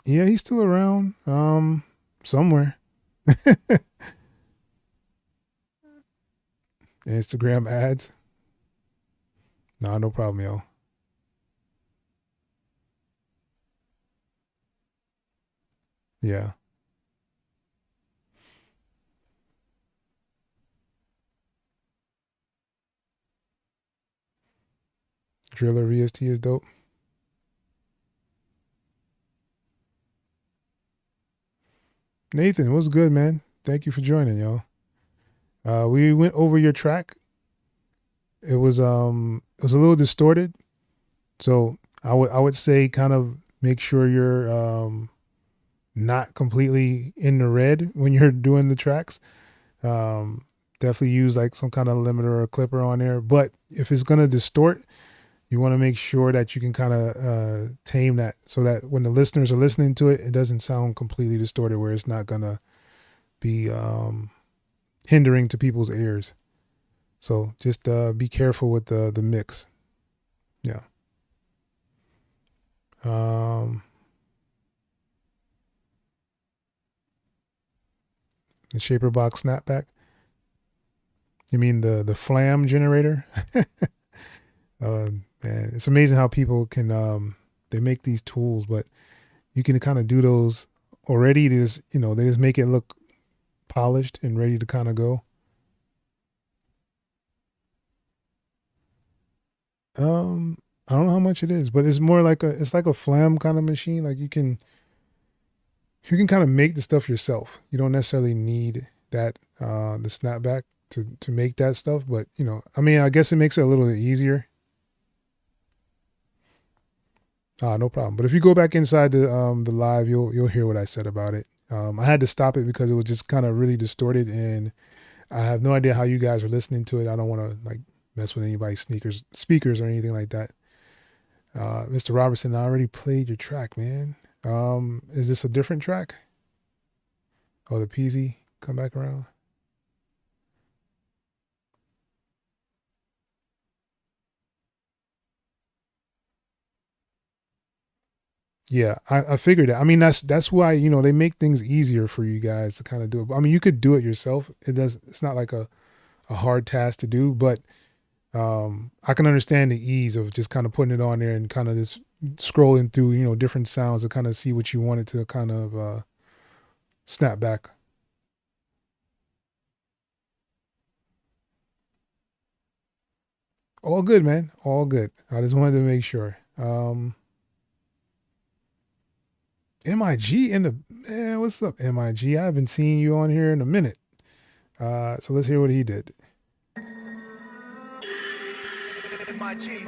Yeah, he's still around. Somewhere. Instagram ads. Nah, no problem, yo. Yeah. Driller VST is dope. Nathan, what's good, man? Thank you for joining, yo. We went over your track. It was a little distorted. So I would say kind of make sure you're not completely in the red when you're doing the tracks. Definitely use like some kind of limiter or a clipper on there. But if it's gonna distort, you want to make sure that you can kind of tame that so that when the listeners are listening to it, it doesn't sound completely distorted where it's not gonna be hindering to people's ears. So just be careful with the mix. Yeah. The shaper box snapback. You mean the flam generator? Man, it's amazing how people can they make these tools, but you can kind of do those already. They just make it look polished and ready to kind of go. I don't know how much it is, but it's more like it's like a flam kind of machine. Like you can kind of make the stuff yourself. You don't necessarily need that the snapback, to make that stuff. But you know, I mean, I guess it makes it a little bit easier. No problem. But if you go back inside the live, you'll hear what I said about it. I had to stop it because it was just kind of really distorted, and I have no idea how you guys are listening to it. I don't want to like mess with anybody's speakers or anything like that. Mr. Robertson, I already played your track, man. Is this a different track? Oh, the PZ come back around. Yeah, I figured that. I mean, that's why, you know, they make things easier for you guys to kind of do it. I mean, you could do it yourself. It's not like a hard task to do, but I can understand the ease of just kind of putting it on there and kind of just scrolling through, you know, different sounds to kind of see what you wanted to kind of snap back. All good, man. All good. I just wanted to make sure. MIG in the, man, what's up, MIG? I haven't seen you on here in a minute. So let's hear what he did. MIG.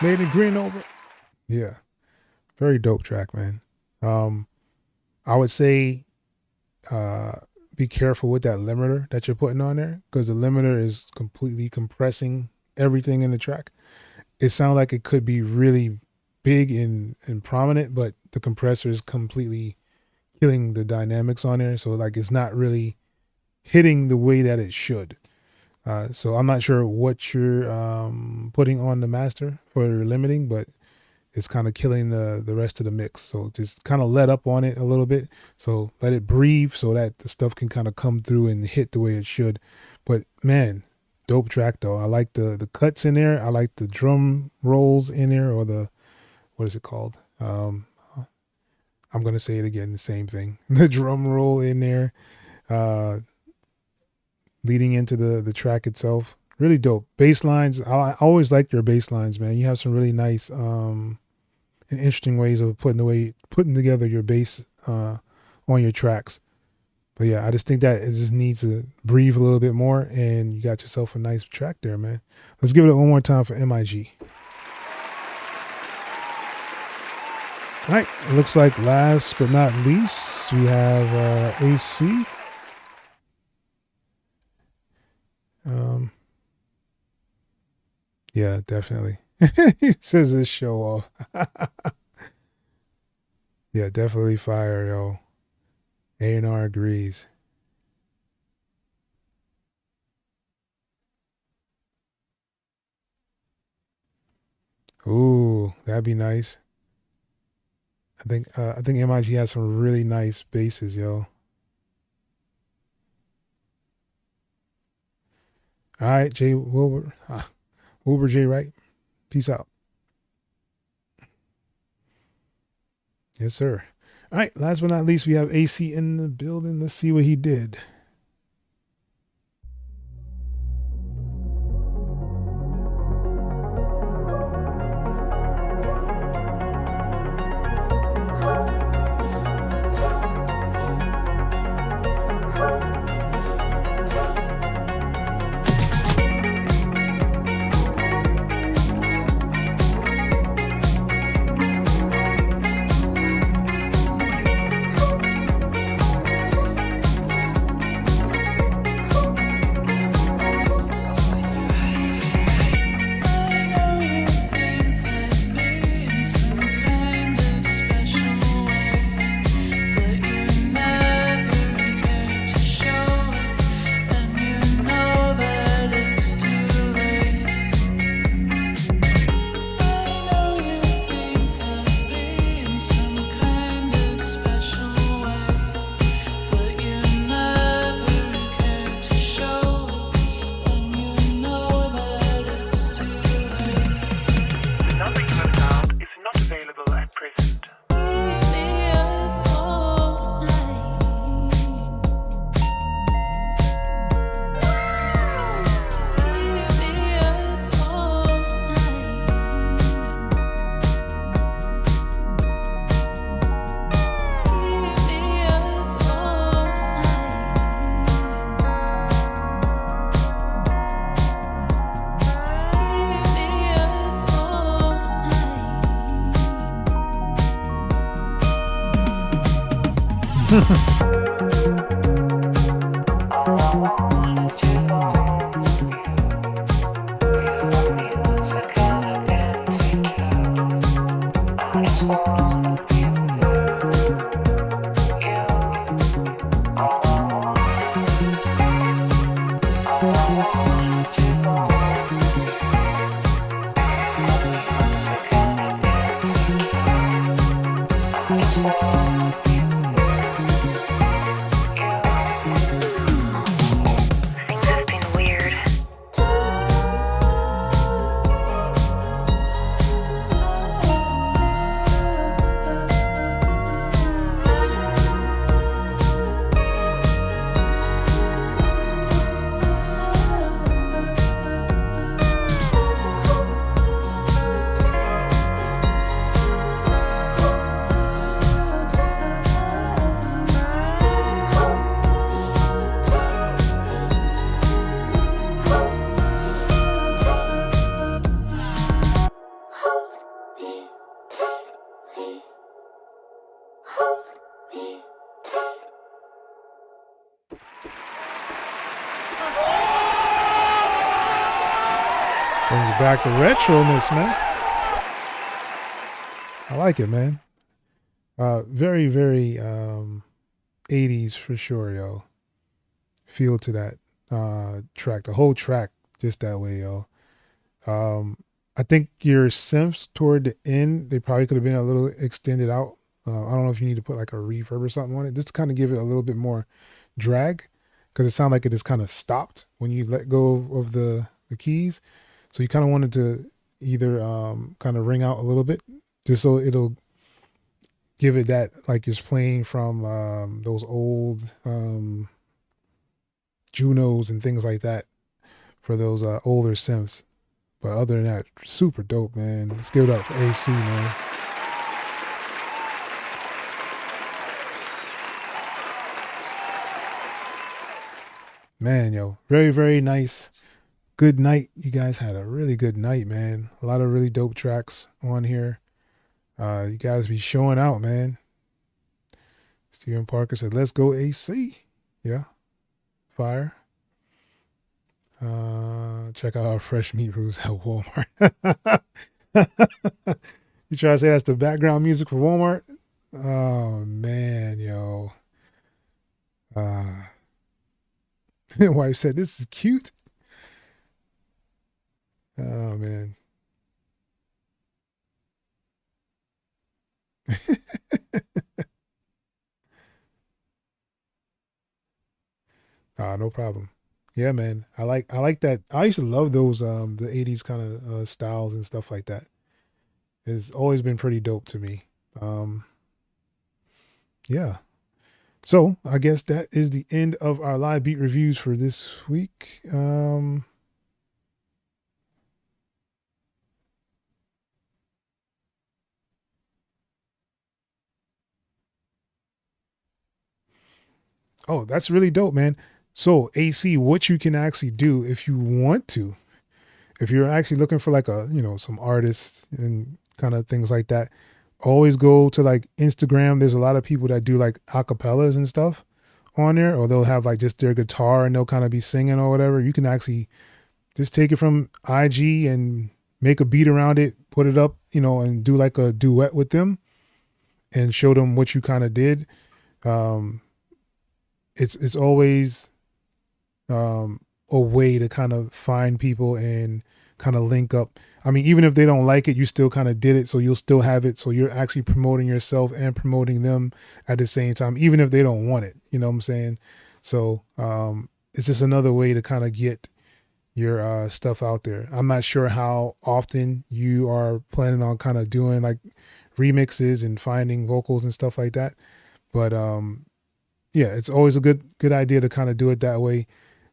Made in Grenoble. Yeah. Very dope track, man. I would say be careful with that limiter that you're putting on there, because the limiter is completely compressing everything in the track. It sounds like it could be really big and prominent, but the compressor is completely killing the dynamics on there. So like it's not really hitting the way that it should. So I'm not sure what you're putting on the master for limiting, but it's kind of killing the rest of the mix. So just kind of let up on it a little bit. So let it breathe so that the stuff can kind of come through and hit the way it should. But man, dope track though. I like the cuts in there. I like the drum rolls in there, or the, what is it called? I'm going to say it again, the same thing. The drum roll in there. Leading into the track itself, really dope. Bass lines, I always like your bass lines, man. You have some really nice and interesting ways of putting together your bass on your tracks. But yeah, I just think that it just needs to breathe a little bit more, and you got yourself a nice track there, man. Let's give it one more time for MIG. All right, it looks like last but not least, we have AC. Yeah, definitely. He says this show off. Yeah, definitely fire, yo. A&R agrees. Ooh, that'd be nice. I think MIG has some really nice basses, yo. All right, Jay Wilbur. Wilbur J. Wright. Peace out. Yes, sir. All right, last but not least, we have AC in the building. Let's see what he did. Brings back the retroness, man. I like it, man. Very, very 80s for sure, yo. Feel to that track, the whole track, just that way, yo. I think your synths toward the end, they probably could have been a little extended out. I don't know if you need to put like a reverb or something on it, just to kind of give it a little bit more drag, because it sounded like it just kind of stopped when you let go of the keys. So you kind of wanted to either kind of ring out a little bit, just so it'll give it that, like it's playing from those old Junos and things like that for those older synths. But other than that, super dope, man. Let's give it up for AC, man. Man, yo, very, very nice. Good night. You guys had a really good night, man. A lot of really dope tracks on here. You guys be showing out, man. Steven Parker said, let's go AC. Yeah. Fire. Check out our fresh meat brews at Walmart. You try to say that's the background music for Walmart? Oh man, yo. Wife said this is cute. Oh man. No problem. Yeah, man. I like that. I used to love those the 80s kind of styles and stuff like that. It's always been pretty dope to me. Um yeah. So I guess that is the end of our live beat reviews for this week. Oh, that's really dope, man. So AC, what you can actually do if you want to, if you're actually looking for like a, some artists and kind of things like that, always go to like Instagram. There's a lot of people that do like acapellas and stuff on there, or they'll have like just their guitar and they'll kind of be singing or whatever. You can actually just take it from IG and make a beat around it, put it up, and do like a duet with them and show them what you kind of did. It's always a way to kind of find people and kind of link up. I mean, even if they don't like it, you still kind of did it, so you'll still have it. So you're actually promoting yourself and promoting them at the same time, even if they don't want it. You know what I'm saying? So it's just another way to kind of get your stuff out there. I'm not sure how often you are planning on kind of doing like remixes and finding vocals and stuff like that, but yeah, it's always a good idea to kind of do it that way.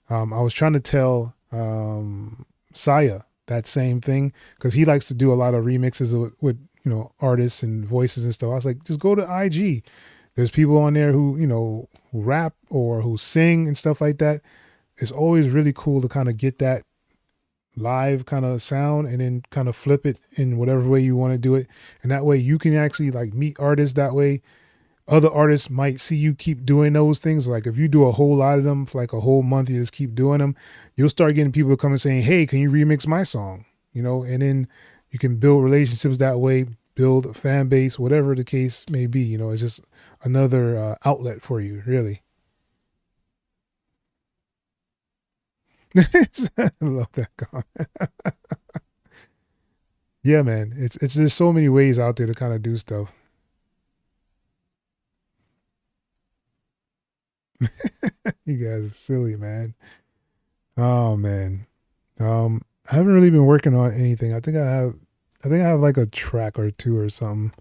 I was trying to tell Saya that same thing because he likes to do a lot of remixes with artists and voices and stuff. I was like, just go to IG. There's people on there who who rap or who sing and stuff like that. It's always really cool to kind of get that live kind of sound and then kind of flip it in whatever way you want to do it, and that way you can actually like meet artists that way. Other artists might see you keep doing those things. Like if you do a whole lot of them for like a whole month, you just keep doing them, you'll start getting people to come and saying, hey, can you remix my song? And then you can build relationships that way, build a fan base, whatever the case may be. It's just another outlet for you, really. I love that comment. Yeah, man. It's there's so many ways out there to kind of do stuff. You guys are silly, man. Oh man. I haven't really been working on anything. I think I have like a track or two or something.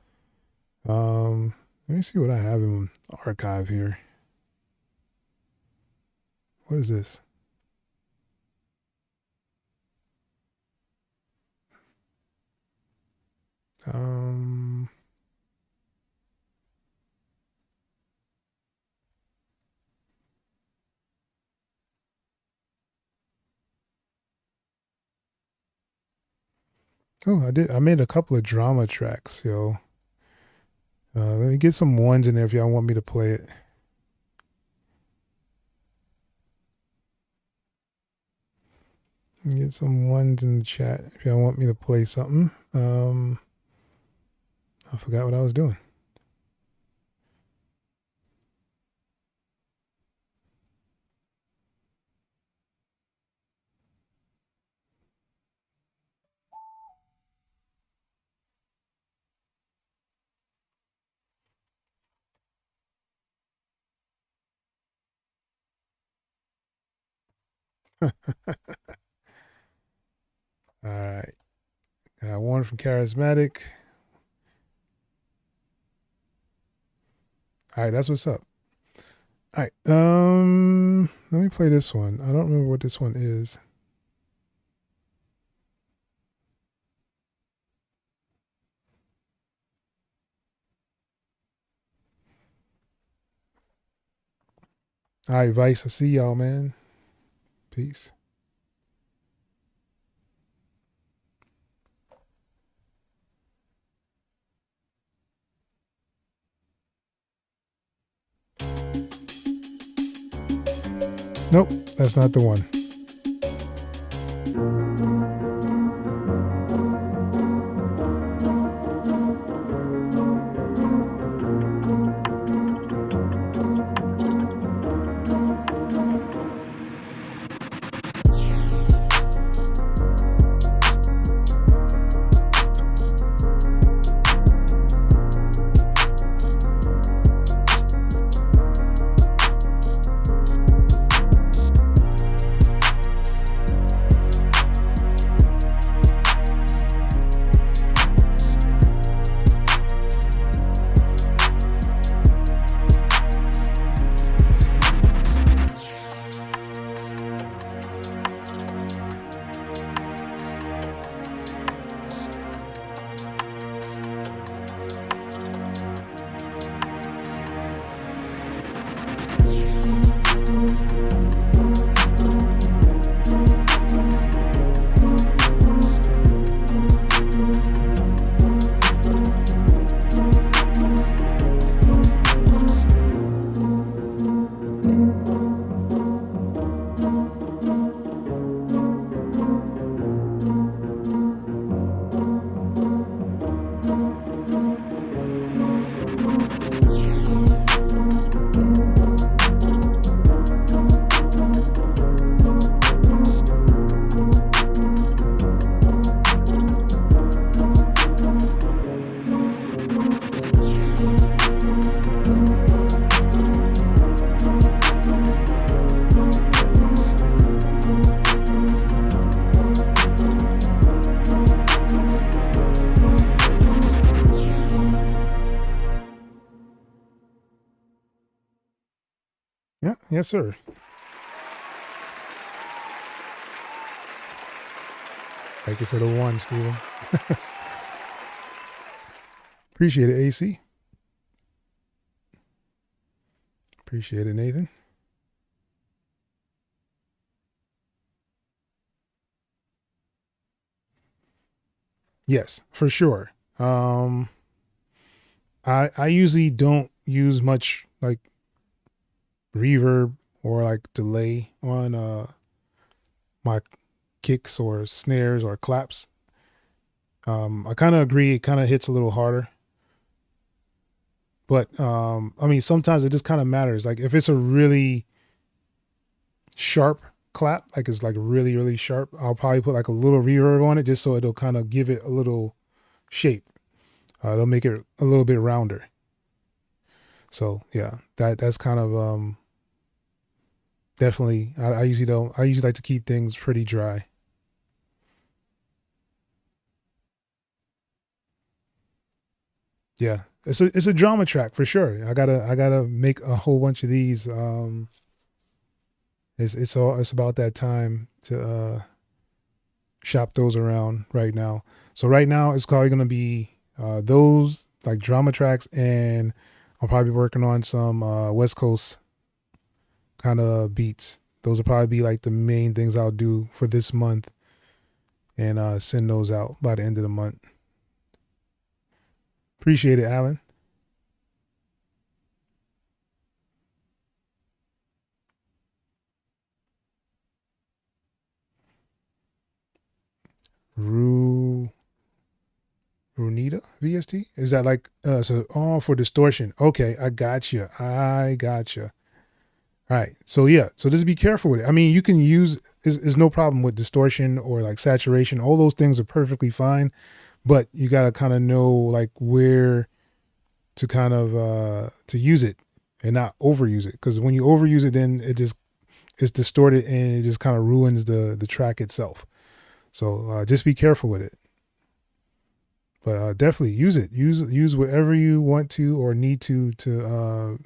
Let me see what I have in archive here. What is this? Um Oh, I made a couple of drama tracks, yo. Let me get some ones in there if y'all want me to play it. Get some ones in the chat if y'all want me to play something. I forgot what I was doing. All right. Got one from Charismatic. All right, that's what's up. All right. Let me play this one. I don't remember what this one is. All right, Vice. I see y'all, man. Peace. Nope, that's not the one. Yes, sir. Thank you for the one, Steven. Appreciate it, AC. Appreciate it, Nathan. Yes, for sure. I usually don't use much like reverb or like delay on my kicks or snares or claps. I kind of agree, it kind of hits a little harder. But I mean, sometimes it just kind of matters. Like if it's a really sharp clap, like it's like really, really sharp, I'll probably put like a little reverb on it just so it'll kind of give it a little shape. It'll make it a little bit rounder. So yeah, that's kind of definitely. I usually like to keep things pretty dry. Yeah, it's a drama track for sure. I gotta make a whole bunch of these. It's about that time to shop those around right now. So right now it's probably gonna be those like drama tracks, and I'll probably be working on some West Coast kind of beats. Those will probably be like the main things I'll do for this month, and send those out by the end of the month. Appreciate it, Alan. Runita VST? Is that like for distortion? Okay, I got you. All right, so yeah, so just be careful with it. I mean, you can use is no problem with distortion or like saturation. All those things are perfectly fine, but you gotta kind of know like where to kind of to use it and not overuse it. Because when you overuse it, then it's distorted and it just kind of ruins the track itself. So just be careful with it. But definitely use it. Use whatever you want to or need to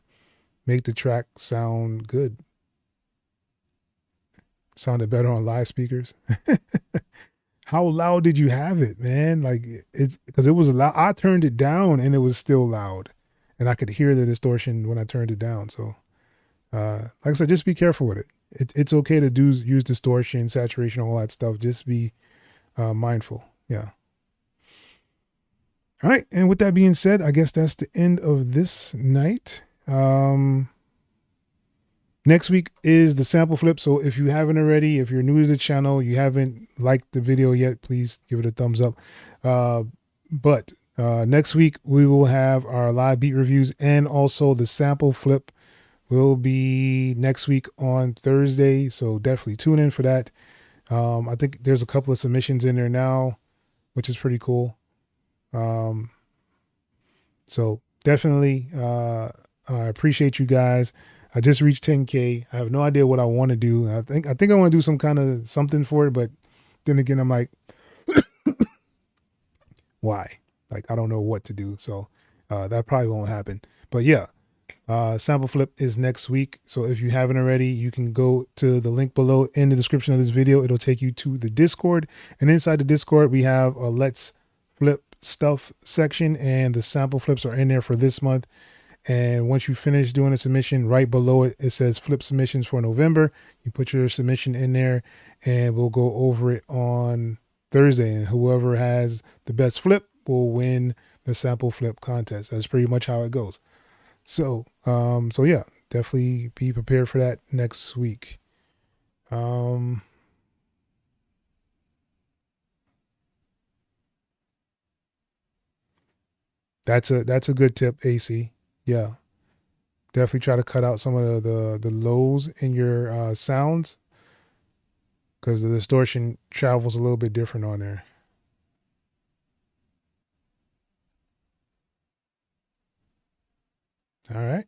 make the track sound good. Sounded better on live speakers. How loud did you have it, man? Like it's because it was loud. I turned it down and it was still loud, and I could hear the distortion when I turned it down. So, like I said, just be careful with it. It's okay to use distortion, saturation, all that stuff. Just be mindful. Yeah. All right, and with that being said, I guess that's the end of this night. Next week is the sample flip. So if you haven't already, if you're new to the channel, you haven't liked the video yet, please give it a thumbs up. But next week we will have our live beat reviews, and also the sample flip will be next week on Thursday. So definitely tune in for that. I think there's a couple of submissions in there now, which is pretty cool. So definitely, I appreciate you guys. I just reached 10K. I have no idea what I want to do. I think I want to do some kind of something for it, but then again, I'm like, why? Like, I don't know what to do. So, that probably won't happen, but yeah, sample flip is next week. So if you haven't already, you can go to the link below in the description of this video. It'll take you to the Discord, and inside the Discord, we have a Let's Flip Stuff section, and the sample flips are in there for this month. And once you finish doing a submission, right below it, it says flip submissions for November. You put your submission in there, and we'll go over it on Thursday. And whoever has the best flip will win the sample flip contest. That's pretty much how it goes. So, so yeah, definitely be prepared for that next week. That's a good tip, AC. Yeah, definitely try to cut out some of the lows in your sounds, because the distortion travels a little bit different on there. All right,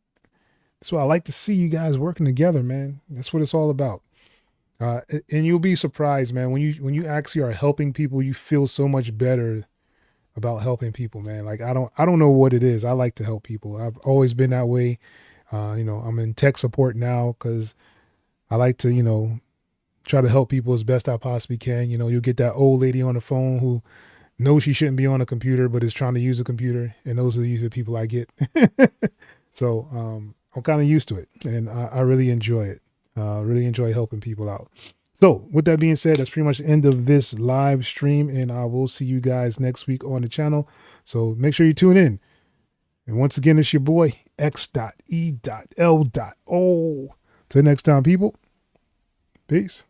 that's why I like to see you guys working together, man. That's what it's all about. And you'll be surprised, man, when you actually are helping people, you feel so much better about helping people, man. Like I don't know what it is. I like to help people. I've always been that way. You know, I'm in tech support now because I like to, you know, try to help people as best I possibly can. You know, you'll get that old lady on the phone who knows she shouldn't be on a computer, but is trying to use a computer. And those are the usually people I get. So I'm kind of used to it, and I really enjoy it. Really enjoy helping people out. So with that being said, that's pretty much the end of this live stream, and I will see you guys next week on the channel. So make sure you tune in. And once again, it's your boy, X.E.L.O. Till next time, people. Peace.